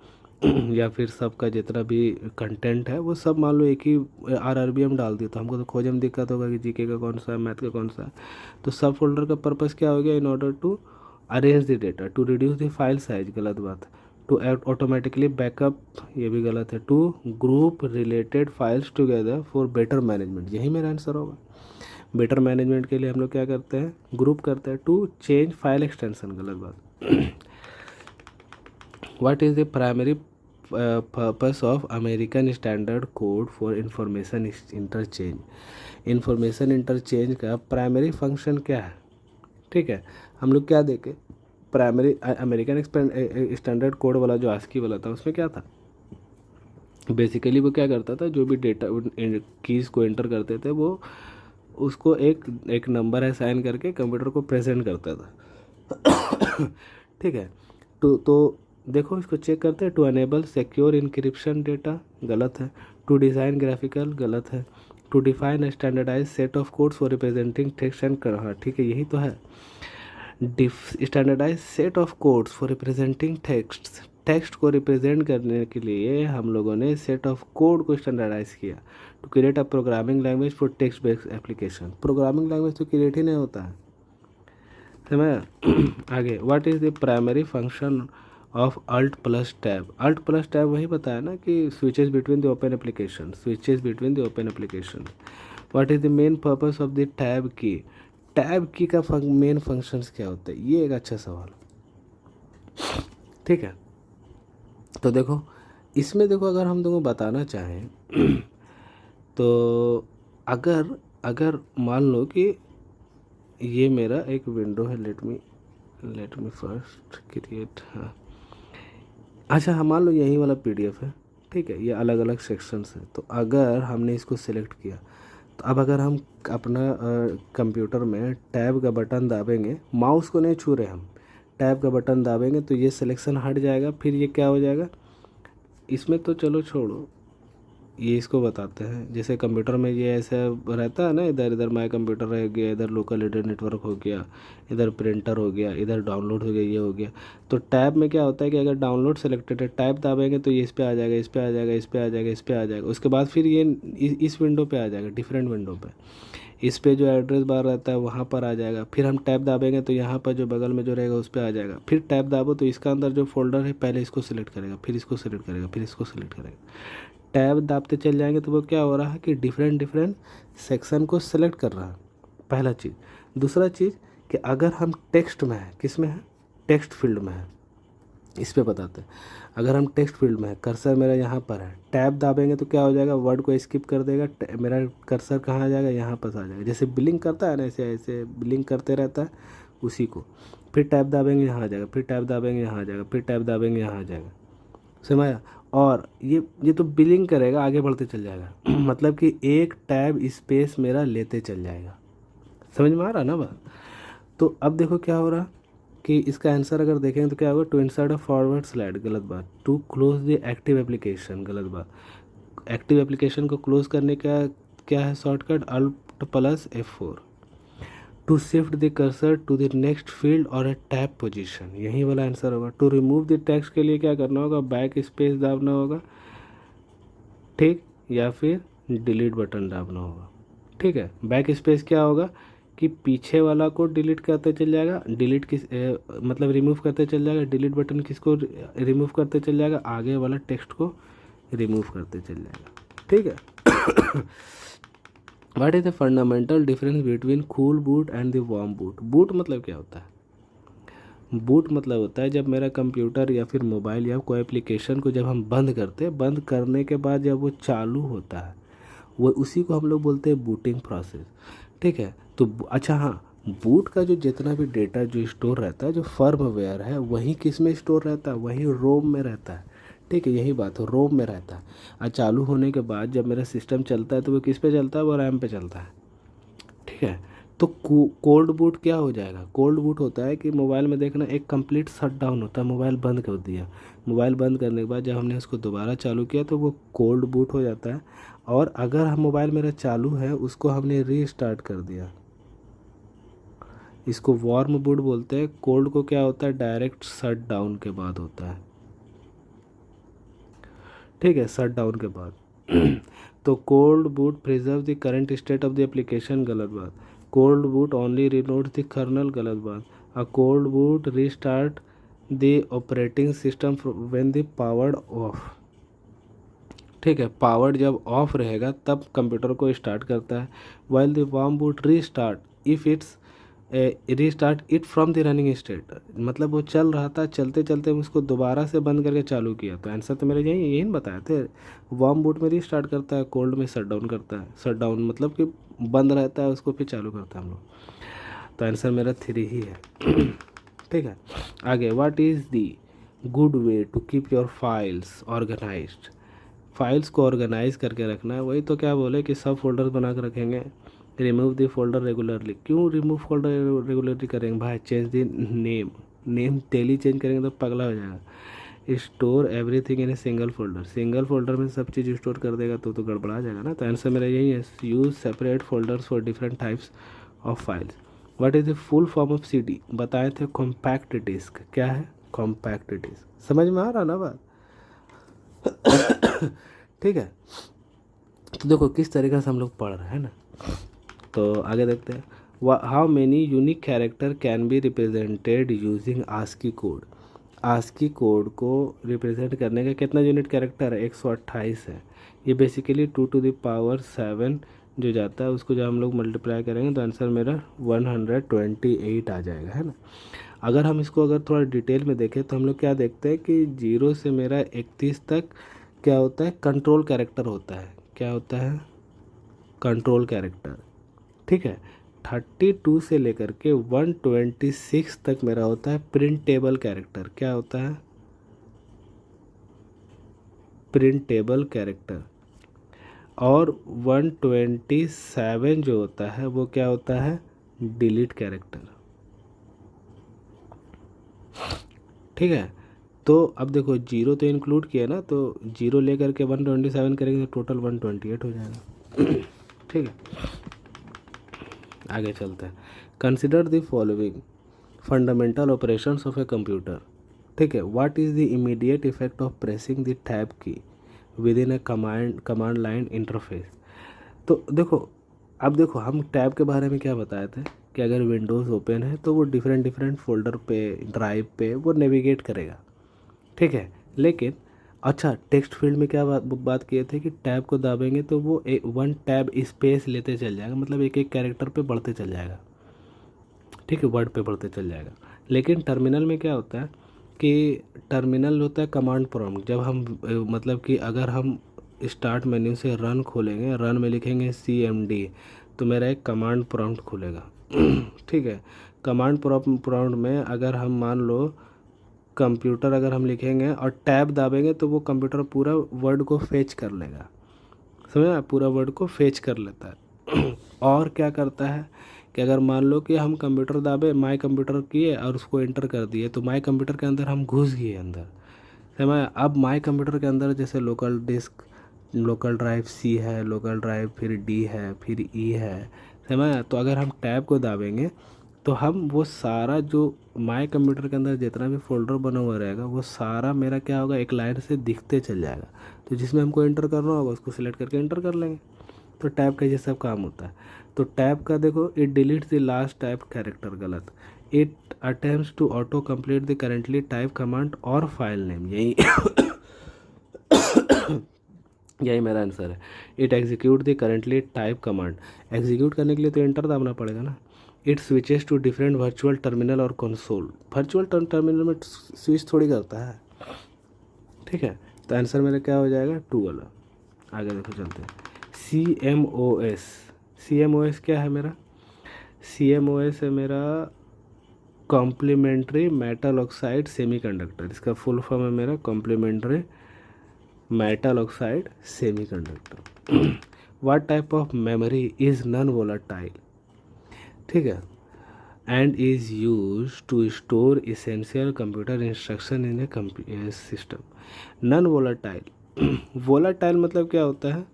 या फिर सबका जितना भी कंटेंट है वो सब मान लो एक ही RRB में डाल दिया, तो हमको तो खोजने में दिक्कत होगा कि जीके का कौन सा है, मैथ का कौन सा है। तो सब फोल्डर का पर्पस क्या हो गया, in order to arrange the data, to reduce the file size, गलत बात। टू ऑटोमेटिकली बैकअप, ये भी गलत है। To group related files together for better management, यही मेरा आंसर होगा। बेटर मैनेजमेंट के लिए हम लोग क्या करते हैं, ग्रुप करते हैं। टू चेंज फाइल एक्सटेंशन, गलत बात। What is the primary purpose of American standard code for information interchange. Information interchange का प्राइमरी फंक्शन क्या है। ठीक है, हम लोग क्या देखें, प्राइमरी अमेरिकन स्टैंडर्ड कोड वाला जो आस्की वाला था उसमें क्या था, बेसिकली वो क्या करता था, जो भी डेटा कीज़ को एंटर करते थे वो उसको एक नंबर असाइन करके कंप्यूटर को प्रेजेंट करता था। ठीक है, तो देखो इसको चेक करते हैं। To enable secure encryption data, गलत है। टू डिज़ाइन ग्राफिकल, गलत है। To define standardise set of codes for representing text and, हाँ ठीक है यही तो है। Standardise set of codes for representing text को रिप्रेजेंट करने के लिए हम लोगों ने सेट ऑफ कोड को स्टैंडर्डाइज किया। To create a programming language for text based application, programming language तो क्रिएट ही नहीं होता है। समझ? आगे, what is the primary function of alt plus tab. Alt plus tab वही बताया ना कि switches between the open application, switches between the open application. What is the main purpose of the tab key, tab key का main functions क्या होते हैं, ये एक अच्छा सवाल। ठीक है, तो देखो इसमें देखो अगर हम तुमको बताना चाहें तो अगर मान लो कि ये मेरा एक विंडो है, लेट मी फर्स्ट क्रिएट, हाँ अच्छा, हम मान लो यही वाला PDF है। ठीक है, ये अलग अलग सेक्शंस हैं। तो अगर हमने इसको सिलेक्ट किया तो अब अगर हम अपना कंप्यूटर में टैब का बटन दाबेंगे, माउस को नहीं छू रहे हम, टैब का बटन दाबेंगे तो ये सिलेक्शन हट जाएगा, फिर ये क्या हो जाएगा, इसमें तो चलो छोड़ो, ये इसको बताते हैं। जैसे कंप्यूटर में ये ऐसा रहता है ना, इधर इधर माय कंप्यूटर रह गया, इधर लोकल एरिया नेटवर्क हो गया, इधर प्रिंटर हो गया, इधर डाउनलोड हो गया, ये हो गया। तो टैब में क्या होता है कि अगर डाउनलोड सेलेक्टेड है, टैब दाबेंगे तो ये इस पे आ जाएगा, इस पे आ जाएगा, इस पे आ जाएगा, इस पे आ जाएगा। उसके बाद फिर ये इस विंडो पे आ जाएगा, डिफरेंट विंडो पे। इस पे जो एड्रेस बार रहता है वहाँ पर आ जाएगा। फिर हम टैब दाबेंगे तो यहाँ पर जो बगल में जो रहेगा उस पर आ जाएगा। फिर टैब दाबो तो इसका अंदर जो फोल्डर है पहले इसको सिलेक्ट करेगा, फिर इसको सिलेक्ट करेगा, फिर इसको सिलेक्ट करेगा। टैब दाबते चल जाएंगे तो वो क्या हो रहा है कि डिफरेंट सेक्शन को सेलेक्ट कर रहा है, पहला चीज़। दूसरा चीज़ कि अगर हम टेक्स्ट में हैं, किस में है, टेक्स्ट फील्ड में है, इस पे बताते हैं। अगर हम टेक्स्ट फील्ड में है, कर्सर मेरा यहाँ पर है, टैब दाबेंगे तो क्या हो जाएगा, वर्ड को स्किप कर देगा, मेरा कर्सर कहाँ आ जाएगा, यहाँ पर आ जाएगा। जैसे बिलिंग करता है ना, ऐसे ऐसे बिलिंग करते रहता है उसी को। फिर टैब दाबेंगे यहाँ आ जाएगा, फिर टैब दाबेंगे यहाँ आ जाएगा, फिर टैब दाबेंगे यहाँ आ जाएगा, समझ आया। और ये तो बिलिंग करेगा, आगे बढ़ते चल जाएगा मतलब कि एक टैब स्पेस मेरा लेते चल जाएगा। समझ में आ रहा ना बात। तो अब देखो क्या हो रहा कि इसका आंसर अगर देखेंगे तो क्या होगा, to insert a forward slide, गलत बात। To close the active application, गलत बात। एक्टिव एप्लीकेशन को क्लोज करने का क्या है shortcut, alt plus F4। To shift the cursor to the next field और अ टैब पोजीशन, यही वाला आंसर होगा। टू रिमूव द टेक्स्ट के लिए क्या करना होगा, बैक स्पेस दाबना होगा, ठीक, या फिर डिलीट बटन दाबना होगा। ठीक है, बैक स्पेस क्या होगा कि पीछे वाला को डिलीट करते चल जाएगा, डिलीट मतलब रिमूव करते चल जाएगा। डिलीट बटन किसको रिमूव करते चल जाएगा, आगे वाला टेक्स्ट को रिमूव करते चल जाएगा। ठीक है what is the fundamental difference between cool boot and the warm boot. Boot मतलब क्या होता है, बूट मतलब होता है जब मेरा कंप्यूटर या फिर मोबाइल या कोई एप्लीकेशन को जब हम बंद करते हैं, बंद करने के बाद जब वो चालू होता है, वो उसी को हम लोग बोलते हैं बूटिंग प्रोसेस। ठीक है, तो अच्छा हाँ, बूट का जो जितना भी डेटा जो स्टोर रहता है, जो फर्मवेयर है, वही किस में स्टोर रहता है, वही रोम में रहता है। ठीक है, यही बात है, रोम में रहता है। और चालू होने के बाद जब मेरा सिस्टम चलता है तो वो किस पे चलता है, वो रैम पे चलता है। ठीक है, तो कोल्ड बूट क्या हो जाएगा, कोल्ड बूट होता है कि मोबाइल में देखना एक कंप्लीट शट डाउन होता है, मोबाइल बंद कर दिया। मोबाइल बंद करने के बाद जब हमने उसको दोबारा चालू किया तो वो कोल्ड बूट हो जाता है। और अगर हम मोबाइल मेरा चालू है, उसको हमने रीस्टार्ट कर दिया, इसको वार्म बूट बोलते हैं। कोल्ड को क्या होता है, डायरेक्ट शट डाउन के बाद होता है। ठीक है, शट डाउन के बाद तो cold boot preserve the current state of the application, गलत बात। Cold boot only reloads the kernel, गलत बात। A cold boot restart the operating system when the powered off. ठीक है, पावर्ड जब ऑफ रहेगा तब कंप्यूटर को स्टार्ट करता है। While the warm boot restart if it's restart it from the running state, मतलब वो चल रहा था, चलते चलते उसको दोबारा से बंद करके चालू किया। तो आंसर तो मेरे यही बताए थे, वार्म बूट में रीस्टार्ट करता है, कोल्ड में शट डाउन करता है। शट डाउन मतलब कि बंद रहता है, उसको फिर चालू करता है हम लोग। तो आंसर मेरा 3 ही है ठीक है, आगे what is the good way to keep your files organised. Files को ऑर्गेनाइज करके रखना है, वही तो क्या बोले कि सब फोल्डर बना कर रखेंगे। रिमूव द फोल्डर रेगुलरली, क्यों रिमूव फोल्डर रेगुलरली करेंगे भाई, change the name, name daily change करेंगे तो पगला हो जाएगा। Store everything in a single folder, single folder में सब चीज़ स्टोर कर देगा तो गड़बड़ा जाएगा ना। तो आंसर मेरा यही है, use separate folders for different types of files. What is the full form of CD, बताए थे कॉम्पैक्ट डिस्क। क्या है कॉम्पैक्ट डिस्क, समझ में आ रहा ना बात ठीक है, तो देखो किस तरीके से हम लोग पढ़ रहे हैं ना। तो आगे देखते हैं, how many unique character can be represented using ASCII code. ASCII code को रिप्रेजेंट करने का कितना यूनिट कैरेक्टर है, 128 है। ये बेसिकली 2⁻7 जो जाता है, उसको जब हम लोग मल्टीप्लाई करेंगे तो आंसर मेरा 128 आ जाएगा, है ना। अगर हम इसको अगर थोड़ा डिटेल में देखें तो हम लोग क्या देखते हैं कि 0 से मेरा 31 तक क्या होता है, कंट्रोल कैरेक्टर होता है। क्या होता है, कंट्रोल कैरेक्टर। ठीक है, 32 से लेकर के 126 तक मेरा होता है प्रिंटेबल कैरेक्टर। क्या होता है, प्रिंटेबल कैरेक्टर। और 127 जो होता है वो क्या होता है, डिलीट कैरेक्टर। ठीक है, तो अब देखो 0 तो इंक्लूड किया ना, तो 0 लेकर के 127 करेंगे तो टोटल 128 हो जाएगा ठीक है, आगे चलते हैं। Consider the following fundamental operations of a computer. ठीक है, what is the immediate effect of pressing the tab key within a command line interface. तो देखो, अब देखो हम टैब के बारे में क्या बताए थे कि अगर विंडोज़ ओपन है तो वो डिफरेंट डिफरेंट फोल्डर पे, ड्राइव पे वो नेविगेट करेगा। ठीक है, लेकिन अच्छा टेक्स्ट फील्ड में क्या बात किए थे कि टैब को दाबेंगे तो वो 1 टैब स्पेस लेते चल जाएगा, मतलब एक एक कैरेक्टर पे बढ़ते चल जाएगा। ठीक है, वर्ड पे पढ़ते चल जाएगा। लेकिन टर्मिनल में क्या होता है कि टर्मिनल होता है कमांड प्रॉम्प्ट। जब हम मतलब कि अगर हम स्टार्ट मेन्यू से रन खोलेंगे, रन में लिखेंगे CMD, तो मेरा एक कमांड प्रॉम्प्ट खुलेगा। ठीक है, कमांड प्रॉम्प्ट में अगर हम मान लो कंप्यूटर अगर हम लिखेंगे और टैब दाबेंगे तो वो कंप्यूटर पूरा वर्ड को फेच कर लेगा। समझा, पूरा वर्ड को फेच कर लेता है। और क्या करता है कि अगर मान लो कि हम कंप्यूटर दाबे, माय कंप्यूटर किए और उसको एंटर कर दिए, तो माय कंप्यूटर के अंदर हम घुस गए अंदर। समझ, अब माय कंप्यूटर के अंदर जैसे local disk, local drive C है, लोकल ड्राइव फिर D है, फिर E है। समझ, तो अगर हम टैब को दाबेंगे तो हम वो सारा जो माय कंप्यूटर के अंदर जितना भी फोल्डर बना हुआ रहेगा वो सारा मेरा क्या होगा, एक लाइन से दिखते चल जाएगा। तो जिसमें हमको एंटर करना होगा उसको सिलेक्ट करके एंटर कर लेंगे। तो टैब का ये सब काम होता है। तो टैब का देखो, it deletes the last type character, गलत। It attempts to auto complete the currently type command और फाइल नेम, यही यही मेरा आंसर है। It execute the currently type command, execute करने के लिए तो एंटर दाबना पड़ेगा ना। It switches to different virtual terminal और कंसोल, वर्चुअल टर्मिनल में स्विच थोड़ी करता है। ठीक है, तो आंसर मेरा क्या हो जाएगा, 2 वाला। आगे देखो चलते हैं। CMOS, CMOS क्या है मेरा, CMOS है मेरा कॉम्प्लीमेंट्री मेटल ऑक्साइड सेमीकंडक्टर। इसका फुल फॉर्म है मेरा complementary metal oxide semiconductor. What type of memory is non volatile, ठीक है, and is use to store essential computer instruction in a system. Non volatile, volatile मतलब क्या होता है,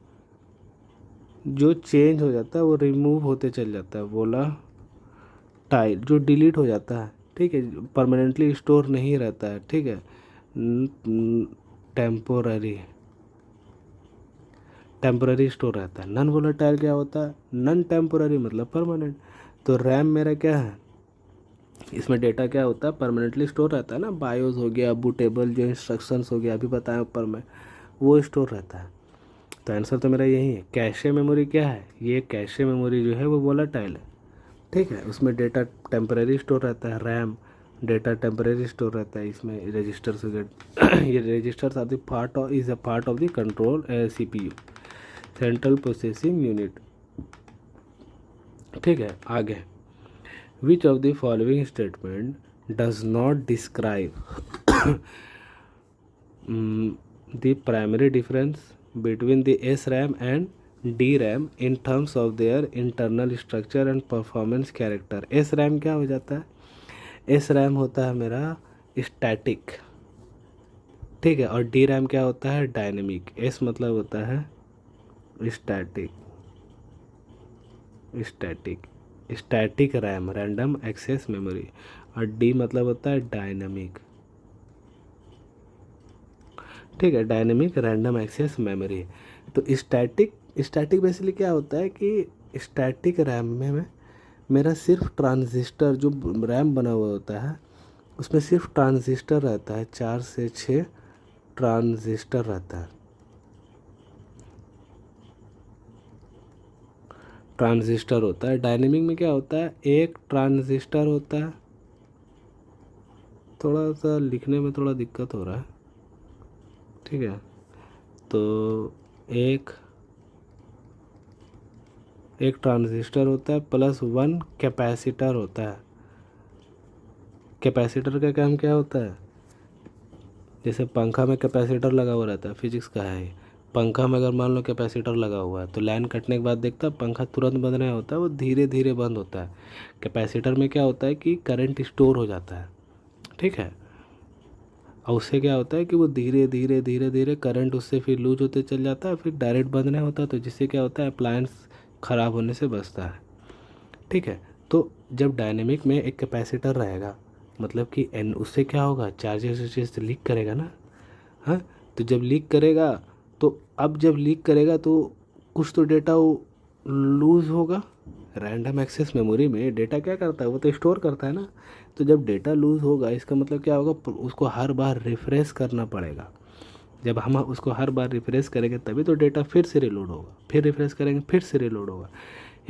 जो चेंज हो जाता है वो रिमूव होते चल जाता है। वोलेटाइल जो डिलीट हो जाता है, ठीक है, परमानेंटली स्टोर नहीं रहता है। ठीक है, टेम्पोररी, टेम्पोररी स्टोर रहता है। नॉन वोलेटाइल क्या होता है, नॉन टेम्पोररी मतलब परमानेंट। तो रैम मेरा क्या है, इसमें डेटा क्या होता है, परमानेंटली स्टोर रहता है ना। बायोस हो गया, बूटेबल जो इंस्ट्रक्शंस हो गया, अभी बताया ऊपर में, वो स्टोर रहता है। तो आंसर तो मेरा यही है। कैशे मेमोरी क्या है, ये कैशे मेमोरी जो है वो वोलेटाइल है। ठीक है, उसमें डेटा टेम्परेरी स्टोर रहता है। रैम डेटा टेम्परेरी स्टोर रहता है। इसमें रजिस्टर्स ये registers are the part of, is a part of the control CPU, central processing unit. ठीक है, आगे। Which of the following statement does not describe the primary difference between the SRAM and DRAM in terms of their internal structure and performance character। SRAM क्या हो जाता है, SRAM होता है मेरा स्टैटिक, ठीक है, और DRAM क्या होता है, डायनेमिक। S मतलब होता है static, static, static RAM, random access memory, और D मतलब होता है डायनेमिक। ठीक है, डायनेमिक रैंडम एक्सेस मेमोरी। तो स्टैटिक बेसिकली क्या होता है कि स्टैटिक रैम में मेरा सिर्फ ट्रांजिस्टर, जो रैम बना हुआ होता है उसमें सिर्फ ट्रांजिस्टर रहता है, 4 से 6 ट्रांजिस्टर रहता है। ट्रांजिस्टर होता है। डायनेमिक में क्या होता है, एक ट्रांजिस्टर होता है। थोड़ा सा लिखने में थोड़ा दिक्कत हो रहा है, ठीक है। तो एक ट्रांजिस्टर होता है प्लस 1 कैपेसिटर होता है। कैपेसिटर का काम क्या होता है, जैसे पंखा में कैपेसिटर लगा हुआ रहता है, फिजिक्स का है। पंखा में अगर मान लो कैपेसिटर लगा हुआ है तो लाइन कटने के बाद देखता है पंखा तुरंत बंद नहीं होता है, वो धीरे धीरे बंद होता है। कैपेसिटर में क्या होता है कि करंट स्टोर हो जाता है, ठीक है, और उससे क्या होता है कि वो धीरे धीरे धीरे धीरे करंट उससे फिर लूज होते चल जाता है, फिर डायरेक्ट बंद नहीं होता, तो जिससे क्या होता है अप्लायंस ख़राब होने से बचता है। ठीक है, तो जब डायनेमिक में एक कैपेसिटर रहेगा मतलब कि एन, उससे क्या होगा, चार्जेस लीक करेगा ना। हाँ, तो जब लीक करेगा तो अब जब लीक करेगा तो कुछ तो डेटा वो लूज़ होगा। रैंडम एक्सेस मेमोरी में डेटा क्या करता है, वो तो स्टोर करता है ना। तो जब डेटा लूज़ होगा इसका मतलब क्या होगा, उसको हर बार रिफ़्रेश करना पड़ेगा। जब हम उसको हर बार रिफ़्रेश करेंगे तभी तो डेटा फिर से रिलोड होगा, फिर रिफ़्रेश करेंगे फिर से रिलोड होगा।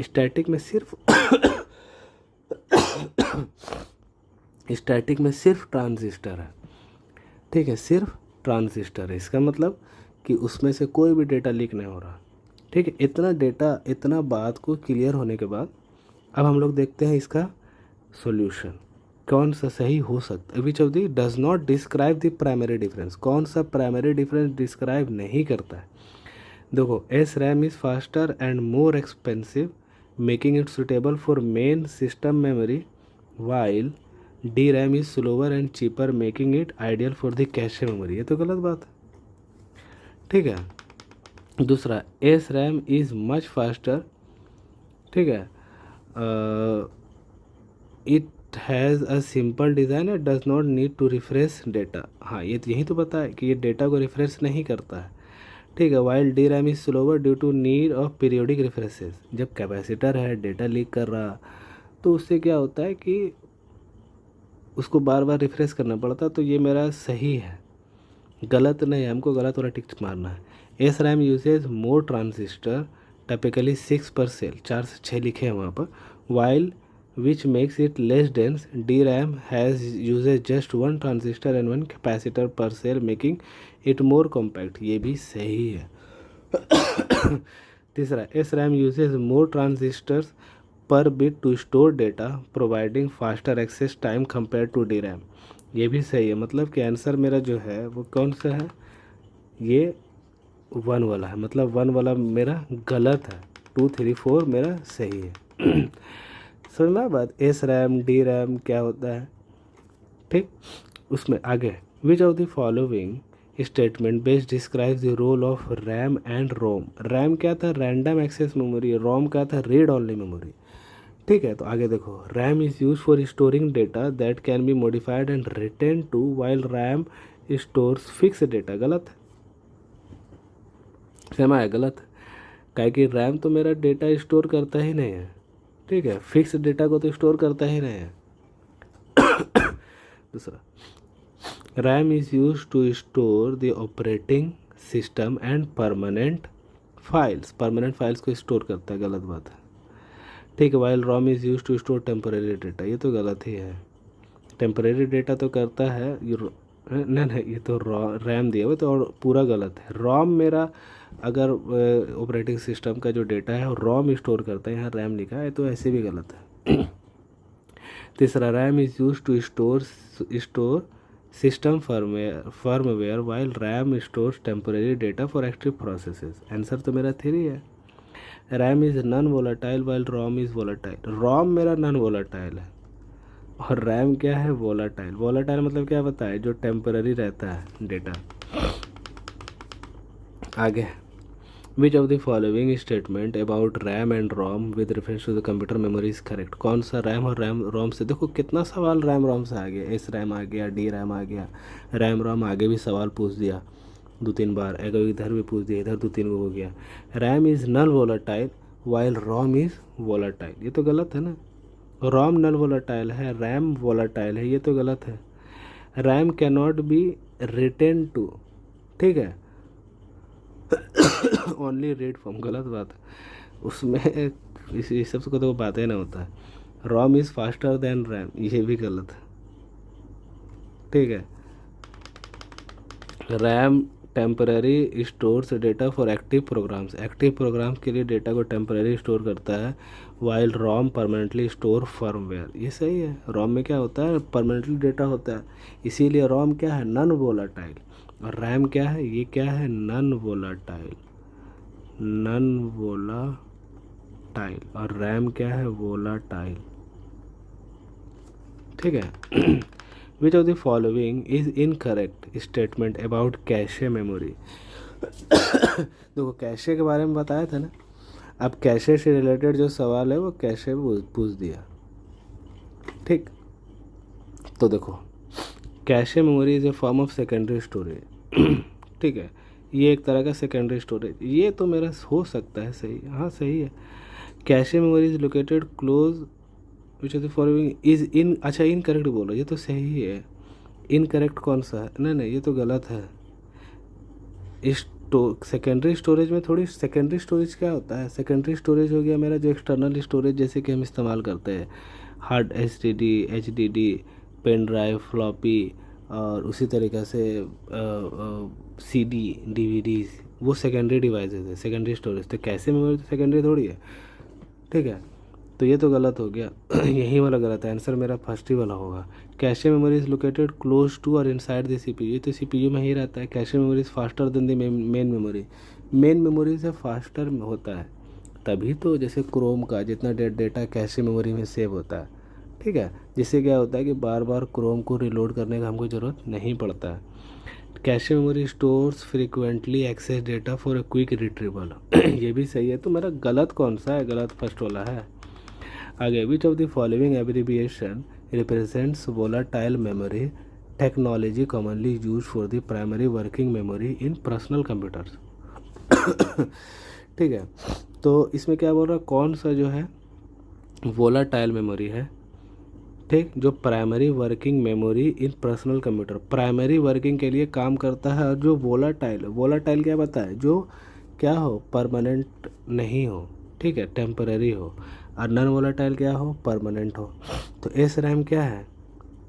स्टैटिक में सिर्फ स्टैटिक में सिर्फ ट्रांजिस्टर है, ठीक है, सिर्फ ट्रांजिस्टर है। इसका मतलब कि उसमें से कोई भी डेटा लीक नहीं हो रहा, ठीक है। इतना डेटा, इतना बात को क्लियर होने के बाद अब हम लोग देखते हैं इसका सॉल्यूशन कौन सा सही हो सकता है। Which of the does not describe the primary difference, कौन सा प्राइमरी डिफरेंस डिस्क्राइब नहीं करता है। देखो, S RAM is faster and more expensive making it suitable for main system memory, while D RAM is slower and cheaper making it ideal for the cache memory. ये तो गलत बात है, ठीक है। दूसरा, S RAM is much faster, ठीक है, it has a simple design and does not need to refresh data. हाँ, ये तो यही तो पता है कि ये डेटा को रिफ्रेश नहीं करता है, ठीक है। While D RAM is slower due to need of periodic refreshes. जब कैपेसिटर है डेटा लीक कर रहा तो उससे क्या होता है कि उसको बार बार रिफ्रेश करना पड़ता। तो ये मेरा सही है, गलत नहीं है, हमको गलत वाला टिक मारना है। एस रैम यूजेज मोर ट्रांजिस्टर टिपिकली 6 पर सेल, 4 से 6 लिखे हैं वहाँ पर, while which makes it less dense D RAM has uses just 1 transistor and 1 capacitor per cell making it more compact. ये भी सही है। तीसरा, S RAM uses more transistors per bit to store data providing faster access time compare to D RAM. ये भी सही है, मतलब कि आंसर मेरा जो है वो कौन सा है, ये 1 वाला है, मतलब 1 वाला मेरा गलत है, 2, 3, 4 मेरा सही है। समझ में बात, एस रैम डी रैम क्या होता है, ठीक। उसमें आगे, which of the following statement best describe the role of RAM and ROM. RAM क्या था, रैंडम एक्सेस मेमोरी, रोम क्या था, रीड ऑनली मेमोरी, ठीक है। तो आगे देखो, RAM is use for storing data that can be modified and return to while RAM stores fix data. गलत है, सहमा है, गलत है, क्या कि रैम तो मेरा डेटा स्टोर करता ही नहीं है, ठीक है, फिक्स डेटा को तो स्टोर करता ही नहीं है। दूसरा, RAM is use to store the operating system and permanent files, permanent files को स्टोर करता है, गलत बात है, ठीक है। While ROM is use to store temporary data, ये तो गलत ही है, टेम्परेरी डेटा तो करता है नहीं नहीं, ये तो रैम दिया हुआ तो और पूरा गलत है। रोम मेरा अगर ऑपरेटिंग सिस्टम का जो डेटा है रोम स्टोर करता है, यहाँ रैम लिखा है तो ऐसे भी गलत है। तीसरा, RAM is use to store system firmware while RAM stores temporary data for active processes. Answer तो मेरा 3 है। RAM is non volatile while ROM is volatile. ROM मेरा नॉन वोलाटाइल है और रैम क्या है, वोलाटाइल। वोलाटाइल मतलब क्या बताए, जो टेम्पररी रहता है डेटा। आगे, which of the following statement about RAM and ROM with reference to the computer memory is correct. कौन सा रैम और रैम रोम से, देखो कितना सवाल रैम रोम से आ गया, एस रैम आ गया, डी रैम आ गया, रैम रोम आगे भी सवाल पूछ दिया 2-3 बार, इधर भी पूछ दिया, इधर 2-3 को हो गया। RAM is non volatile while ROM is volatile, ये तो गलत है ना। रोम नॉन वोलाटाइल है, रैम वोलाटाइल है, ये तो गलत है। RAM can not be written to, ठीक है, ओनली रीड फॉर्म, गलत बात है, उसमें इस सब को तो बात ही ना होता है। ROM is faster than RAM, ये भी गलत है, ठीक है। RAM temporary stores data for active programs, active programs के लिए डेटा को टेम्पररी स्टोर करता है, while ROM permanently store firmware, ये सही है। रोम में क्या होता है, परमानेंटली डेटा होता है, इसीलिए रोम क्या है, नॉन वोलाटाइल, और रैम क्या है, ये क्या है, नॉन वोलाटाइल, नॉन वोलाटाइल, और रैम क्या है, वोलाटाइल, ठीक है। Which of the following is incorrect statement about cache memory. देखो, कैशे के बारे में बताया था ना, अब कैशे से रिलेटेड जो सवाल है वो कैशे पूछ दिया, ठीक। तो देखो, cache memory is a form of secondary storage, ठीक है, ये एक तरह का सेकेंडरी स्टोरेज, ये तो मेरा हो सकता है सही, हाँ सही है। Cache memory is located close which of the following is in, अच्छा इनकरेक्ट बोलो, ये तो सही है, इनकरेक्ट कौन सा है, नहीं नहीं ये तो गलत है। सेकेंडरी स्टोरेज में थोड़ी, सेकेंडरी स्टोरेज क्या होता है, सेकेंडरी स्टोरेज हो गया मेरा जो एक्सटर्नल स्टोरेज जैसे कि हम इस्तेमाल करते हैं, hard HDD, pen drive, floppy, और उसी तरीक़े से CD, DVDs, वो सेकेंडरी डिवाइसेस है, सेकेंडरी स्टोरेज। तो कैशे मेमोरी तो सेकेंडरी थोड़ी है, ठीक है। तो ये तो गलत हो गया यही वाला गलत है, आंसर मेरा फर्स्ट ही वाला होगा। Cache memory is located close to और इनसाइड द CPU, तो CPU में ही रहता है। Cache memory is faster than the main memory, main memory से फास्टर होता है, तभी तो जैसे क्रोम का जितना डेटा कैशे मेमोरी में सेव होता है, ठीक है, जिससे क्या होता है कि बार बार क्रोम को रिलोड करने का हमको ज़रूरत नहीं पड़ता है। Cache memory stores frequently access data for a quick retrieval ये भी सही है। तो मेरा गलत कौन सा है? गलत फर्स्ट वाला है। आगे, which of the following abbreviation represents volatile memory technology commonly use for the primary working memory in personal computers ठीक है, तो इसमें क्या बोल रहा है, कौन सा जो है वोलाटाइल मेमोरी है, ठीक, जो primary working memory in personal computer, primary working के लिए काम करता है। और जो वोलाटाइल क्या बताया, जो क्या हो, परमानेंट नहीं हो, ठीक है, टेम्पररी हो। और नॉन वोलाटाइल क्या हो, परमानेंट हो। तो एस रैम क्या है,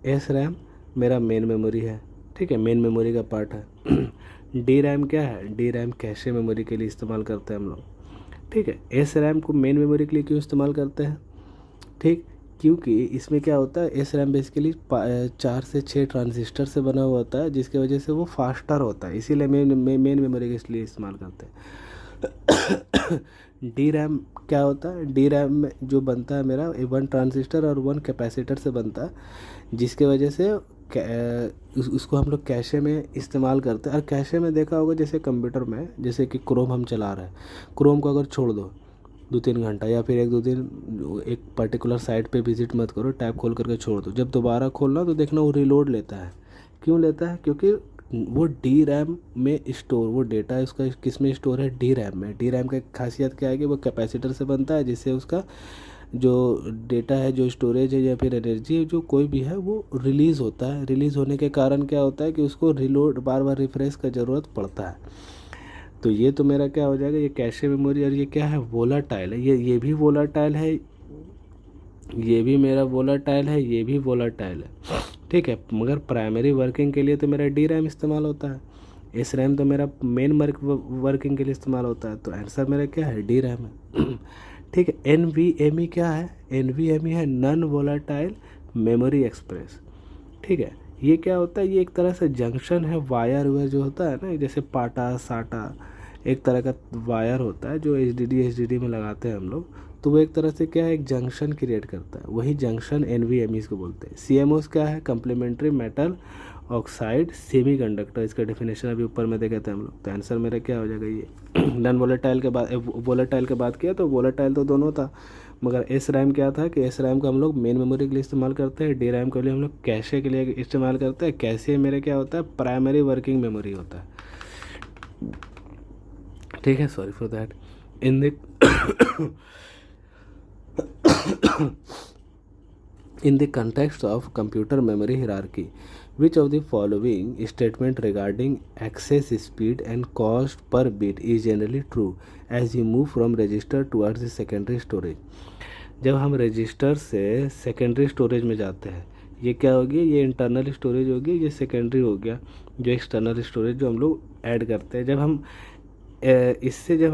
एस रैम मेरा मेन मेमोरी है, ठीक है, मेन मेमोरी का पार्ट है। डी रैम क्या है, डी रैम कैशे मेमोरी के लिए इस्तेमाल करते हैं हम लोग, ठीक है। एस रैम को मेन मेमोरी के लिए क्यों इस्तेमाल करते हैं, ठीक, क्योंकि इसमें क्या होता है, एस रैम बेसिकली 4 से 6 ट्रांजिस्टर से बना हुआ होता है, जिसकी वजह से वो फास्टर होता है, इसीलिए मेन मेमोरी के इसलिए इस्तेमाल करते हैं। डी रैम क्या होता है, डी रैम में जो बनता है मेरा 1 ट्रांजिस्टर और 1 कैपेसिटर से बनता है, जिसके वजह से उसको हम लोग कैशे में इस्तेमाल करते हैं। और कैशे में देखा होगा जैसे कंप्यूटर में, जैसे कि क्रोम हम चला रहे हैं, क्रोम को अगर छोड़ दो 2-3 घंटा, या फिर 1-2 दिन एक पर्टिकुलर साइट पे विजिट मत करो, टैब खोल करके छोड़ दो, जब दोबारा खोलना तो देखना वो रिलोड लेता है। क्यों लेता है, क्योंकि वो डी रैम में स्टोर, वो डेटा उसका किस में स्टोर है, डी रैम में। डी रैम का खासियत क्या है कि वो कैपेसिटर से बनता है, जिससे उसका जो डेटा है, जो स्टोरेज है या फिर एनर्जी है, जो कोई भी है, वो रिलीज़ होता है। रिलीज़ होने के कारण क्या होता है कि उसको रिलोड, बार बार रिफ्रेश का ज़रूरत पड़ता है। तो ये तो मेरा क्या हो जाएगा, ये कैशे मेमोरी। और ये क्या है, वोलाटाइल है, ये भी वोलाटाइल है, ये भी मेरा वोलाटाइल है, ये भी वोलाटाइल है, ठीक है। मगर प्राइमरी वर्किंग के लिए तो मेरा डी रैम इस्तेमाल होता है, एस रैम तो मेरा मेन वर्किंग के लिए इस्तेमाल होता है। तो आंसर मेरा क्या है, डी रैम है। ठीक है। NVMe क्या है, NVMe है नॉन वोलाटाइल मेमोरी एक्सप्रेस, ठीक है। ये क्या होता है, ये एक तरह से जंक्शन है, वायर हुआ जो होता है ना, जैसे पाटा साटा, एक तरह का वायर होता है जो HDD में लगाते हैं हम लोग, तो वो एक तरह से क्या है, एक जंक्शन क्रिएट करता है, वही जंक्शन NVMe इसको बोलते हैं। CMOS क्या है, कम्प्लीमेंट्री मेटल ऑक्साइड सेमीकंडक्टर, इसका डेफिनेशन अभी ऊपर में देखे थे हम लोग। तो आंसर मेरा क्या हो जाएगा, ये नॉन वोलेटाइल के बाद वोलेटाइल के बात किया तो वोलेटाइल तो दोनों था, मगर एस रैम क्या था कि एस रैम को हम लोग मेन मेमोरी के लिए इस्तेमाल करते हैं, डी रैम के लिए हम लोग कैशे के लिए इस्तेमाल करते हैं। कैशे मेरे क्या होता है, प्राइमरी वर्किंग मेमोरी होता है, ठीक है, sorry for that. In the in the context of computer memory hierarchy, which of the following statement regarding access speed and cost per bit is generally true as you move from register towards the secondary storage? जब हम register से secondary storage में जाते हैं, ये क्या होगी, ये इंटरनल स्टोरेज होगी, ये सेकेंडरी हो गया, जो एक्सटर्नल स्टोरेज जो हम लोग ऐड करते हैं। जब हम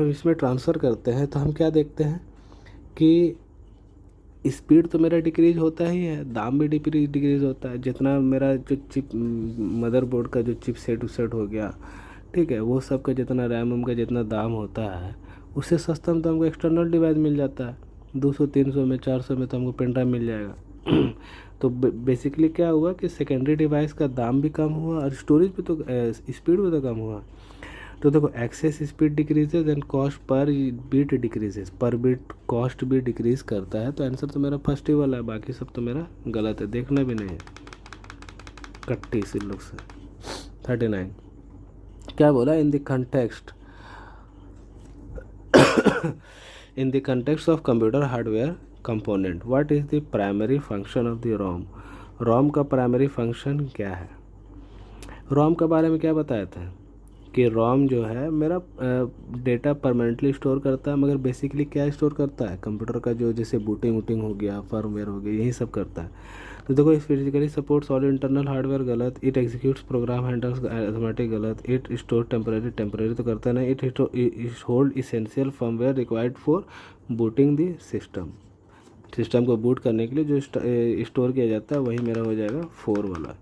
इसमें ट्रांसफ़र करते हैं तो हम क्या देखते हैं कि स्पीड तो मेरा डिक्रीज होता ही है, दाम भी डिक्रीज होता है। जितना मेरा जो चिप मदरबोर्ड का जो चिप सेट हो गया, ठीक है, वो सब का जितना रैम का जितना दाम होता है, उससे सस्ता में तो हमको एक्सटर्नल डिवाइस मिल जाता है। 200-300 में 400 में तो हमको पेन ड्राइव मिल जाएगा। तो बेसिकली क्या हुआ कि सेकेंडरी डिवाइस का दाम भी कम हुआ और स्टोरेज भी तो स्पीड भी तो कम हुआ। तो देखो, access speed decreases and cost per bit decreases, per bit cost भी डिक्रीज करता है। तो आंसर तो मेरा फर्स्ट ही वाला है, बाकी सब तो मेरा गलत है, देखना भी नहीं है, कट्टी इसी लोग से। 39 क्या बोला, in the context in the context of computer hardware component what is the primary function of the ROM? ROM का प्राइमरी फंक्शन क्या है? रोम के बारे में क्या बताया था कि रोम जो है मेरा डेटा परमानेंटली स्टोर करता है, मगर बेसिकली क्या स्टोर करता है, कंप्यूटर का जो जैसे बूटिंग वूटिंग हो गया, फर्मवेयर हो गया, यही सब करता है। तो देखो, इस physically supports all internal hardware गलत, it executes program handles arithmetic गलत, इट स्टोर टेम्परेरी तो करता नहीं, it hold essential firmware required for booting the system को बूट करने के लिए जो स्टोर किया जाता है वही मेरा हो जाएगा 4 वाला।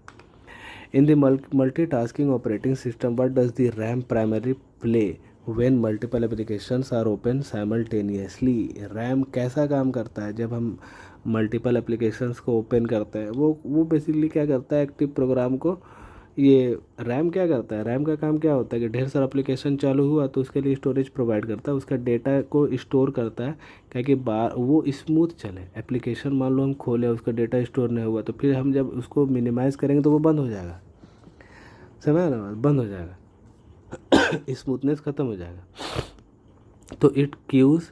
In the multitasking operating system, what does the RAM primarily play when multiple applications are open simultaneously? RAM कैसा काम करता है जब हम मल्टीपल एप्लीकेशंस को ओपन करते हैं? वो बेसिकली क्या करता है, एक्टिव प्रोग्राम को, ये रैम क्या करता है, रैम का काम क्या होता है कि ढेर सारा एप्लीकेशन चालू हुआ तो उसके लिए स्टोरेज प्रोवाइड करता है, उसका डेटा को स्टोर करता है ताकि बार वो स्मूथ चले। एप्लीकेशन मान लो हम खोले, उसका डेटा स्टोर नहीं हुआ तो फिर हम जब उसको मिनिमाइज़ करेंगे तो वो बंद हो जाएगा, समझ ना, बंद हो जाएगा, स्मूथनेस ख़त्म हो जाएगा। तो it queues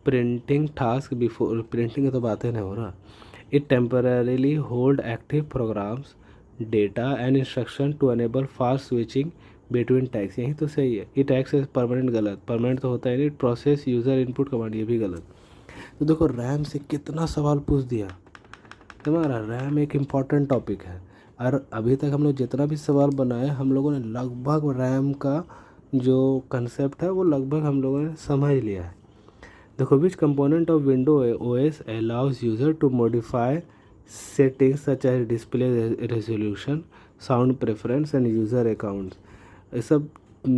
printing task before, printing की तो बातें नहीं हो रहा, it temporarily hold active programs data and instruction to enable fast switching between tasks, यही तो सही है। इट एक्स एज परमानेंट गलत, परमानेंट तो होता है नहीं, प्रोसेस यूज़र इनपुट कमांड, ये भी गलत। तो देखो रैम से कितना सवाल पूछ दिया तुम्हारा, रैम एक इम्पॉर्टेंट टॉपिक है और अभी तक हम लोग जितना भी सवाल बनाए हम लोगों ने लगभग रैम का जो कंसेप्ट है वो लगभग हम लोगों ने समझ लिया है। देखो, which component of window OS allows user to modify settings such as display resolution, sound preference and user accounts, ये सब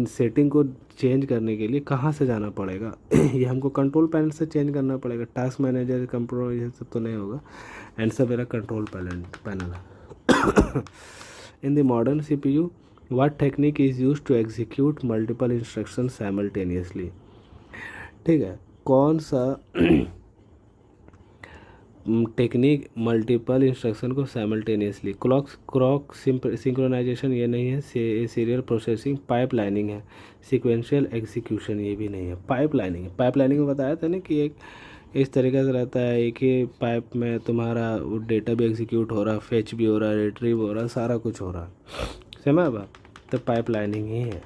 सेटिंग को चेंज करने के लिए कहाँ से जाना पड़ेगा ये हमको कंट्रोल पैनल से चेंज करना पड़ेगा। टास्क मैनेजर, कंट्रोल, ये सब तो नहीं होगा। आंसर मेरा कंट्रोल पैनल है। In the modern CPU, what technique is used to execute multiple instructions simultaneously? ठीक है, कौन सा टेक्निक मल्टीपल इंस्ट्रक्शन को साइमल्टेनियसली, क्लॉक सिंक्रोनाइजेशन ये नहीं है, सीरियल प्रोसेसिंग, पाइपलाइनिंग है, सीक्वेंशियल एग्जीक्यूशन ये भी नहीं है, पाइपलाइनिंग में बताया था ना कि एक इस तरीके से रहता है, एक ही पाइप में तुम्हारा डेटा भी एग्जीक्यूट हो रहा, फेच भी हो रहा, रिट्रीव हो रहा, सारा कुछ हो रहा, समझ बात, तो पाइपलाइनिंग ही है।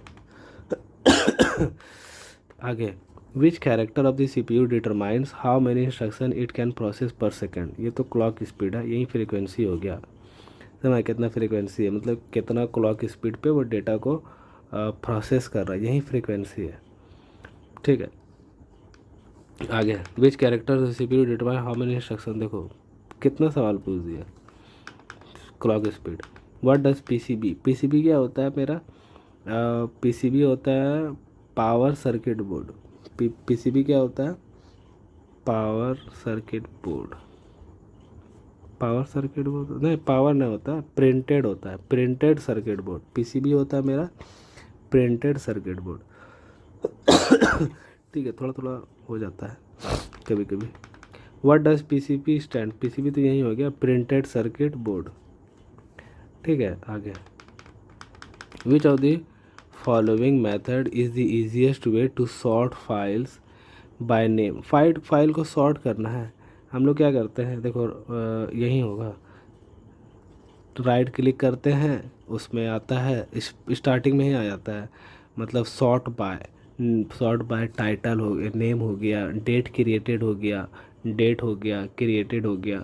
आगे, विच character of the CPU determines how many instruction it can process पर सेकेंड, ये तो क्लॉक स्पीड है, यही फ्रीक्वेंसी हो गया, समझ, कितना फ्रीक्वेंसी है मतलब कितना क्लॉक स्पीड पे वो डेटा को प्रोसेस कर रहा है, यही फ्रीक्वेंसी है। ठीक है, आगे, विच character CPU determine how many instruction, देखो कितना सवाल पूछ दिया, clock speed. What does PCB क्या होता है मेरा, PCB होता है पावर सर्किट बोर्ड। PCB क्या होता है, पावर सर्किट बोर्ड नहीं, पावर नहीं होता है, प्रिंटेड होता है, प्रिंटेड सर्किट बोर्ड। PCB होता है मेरा प्रिंटेड सर्किट बोर्ड। ठीक है, थोड़ा थोड़ा हो जाता है कभी कभी। What does PCB stand, PCB तो यही हो गया, प्रिंटेड सर्किट बोर्ड। ठीक है, आगे, which of the following method is the easiest way to sort files by name, file को सॉर्ट करना है, हम लोग क्या करते हैं, देखो यही होगा, राइट क्लिक करते हैं, उसमें आता है, स्टार्टिंग में ही आ जाता है, मतलब सॉर्ट बाय टाइटल हो गया, नेम हो गया, डेट क्रिएटेड हो गया, डेट हो गया, क्रिएटेड हो गया।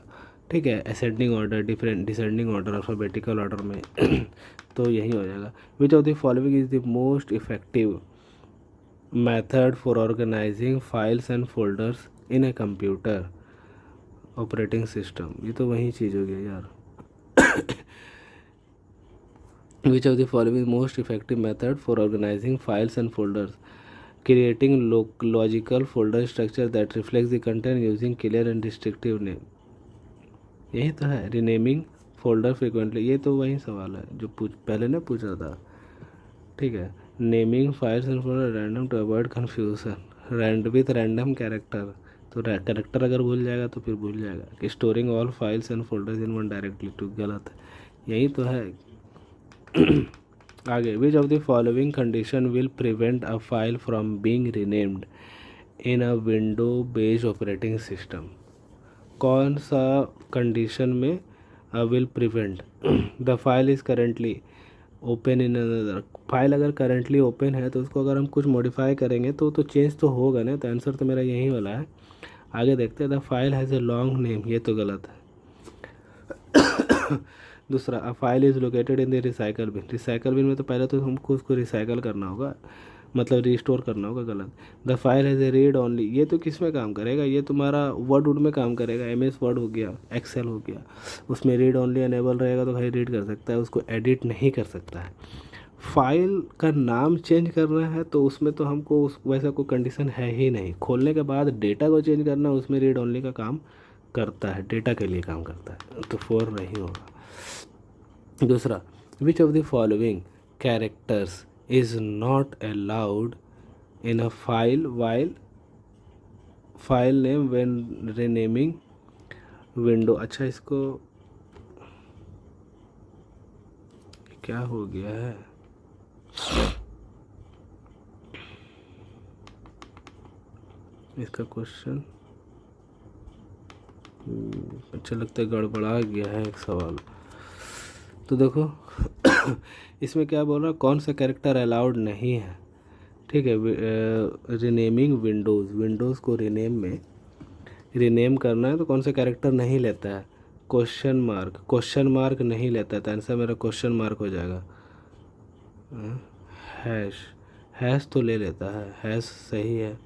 ठीक है, ascending order, descending order, alphabetical order में तो यही हो जाएगा। Which of the following is the most effective method for organizing files and folders in a computer operating system, ये तो वही चीज़ हो गया यार। Which of the following is most effective method for organizing files and folders? Creating logical folder structure that reflects the content using clear and distinctive name, यही तो है। Renaming folder frequently, ये तो वही सवाल है जो पहले ना पूछा था। ठीक है, naming files and folder random to avoid confusion, with random character, तो कैरेक्टर अगर भूल जाएगा तो फिर भूल जाएगा कि storing all files and folders in one directly, तो गलत है, यही तो है। आगे, which of the following condition will prevent a file from being renamed in a window based operating system, कौन सा कंडीशन में will prevent the file is currently open in another. File अगर करेंटली ओपन है तो उसको अगर हम कुछ मॉडिफाई करेंगे तो चेंज तो होगा ना। तो आंसर तो मेरा यही वाला है। आगे देखते हैं, the file has a long name, ये तो गलत है। दूसरा, a file is located in the recycle bin. Recycle bin में तो पहले तो हमको उसको रिसाइकल करना होगा, मतलब रिस्टोर करना होगा, गलत। The file has A read only, ये तो किस में काम करेगा, ये तुम्हारा वर्ड वुड में काम करेगा। MS वर्ड हो गया, एक्सेल हो गया, उसमें रीड ओनली अनेबल रहेगा तो भाई रीड कर सकता है, उसको एडिट नहीं कर सकता है। फाइल का नाम चेंज करना है तो उसमें तो हमको उस वैसा कोई कंडीशन है ही नहीं। खोलने के बाद डेटा को चेंज करना, उसमें रीड ओनली का काम करता है, डेटा के लिए काम करता है, तो 4 नहीं होगा। दूसरा, which of the following characters is not allowed in a file while file name when renaming window. अच्छा, इसको क्या हो गया है, इसका क्वेश्चन अच्छा लगता है गड़बड़ा गया है एक सवाल। तो देखो इसमें क्या बोल रहा है, कौन सा कैरेक्टर अलाउड नहीं है। ठीक है, रीनेमिंग विंडोज़, विंडोज़ को रीनेम करना है तो कौन सा कैरेक्टर नहीं लेता है, क्वेश्चन मार्क नहीं लेता है, तो आंसर मेरा क्वेश्चन मार्क हो जाएगा। हैश, हैश तो ले लेता है, हैश सही है।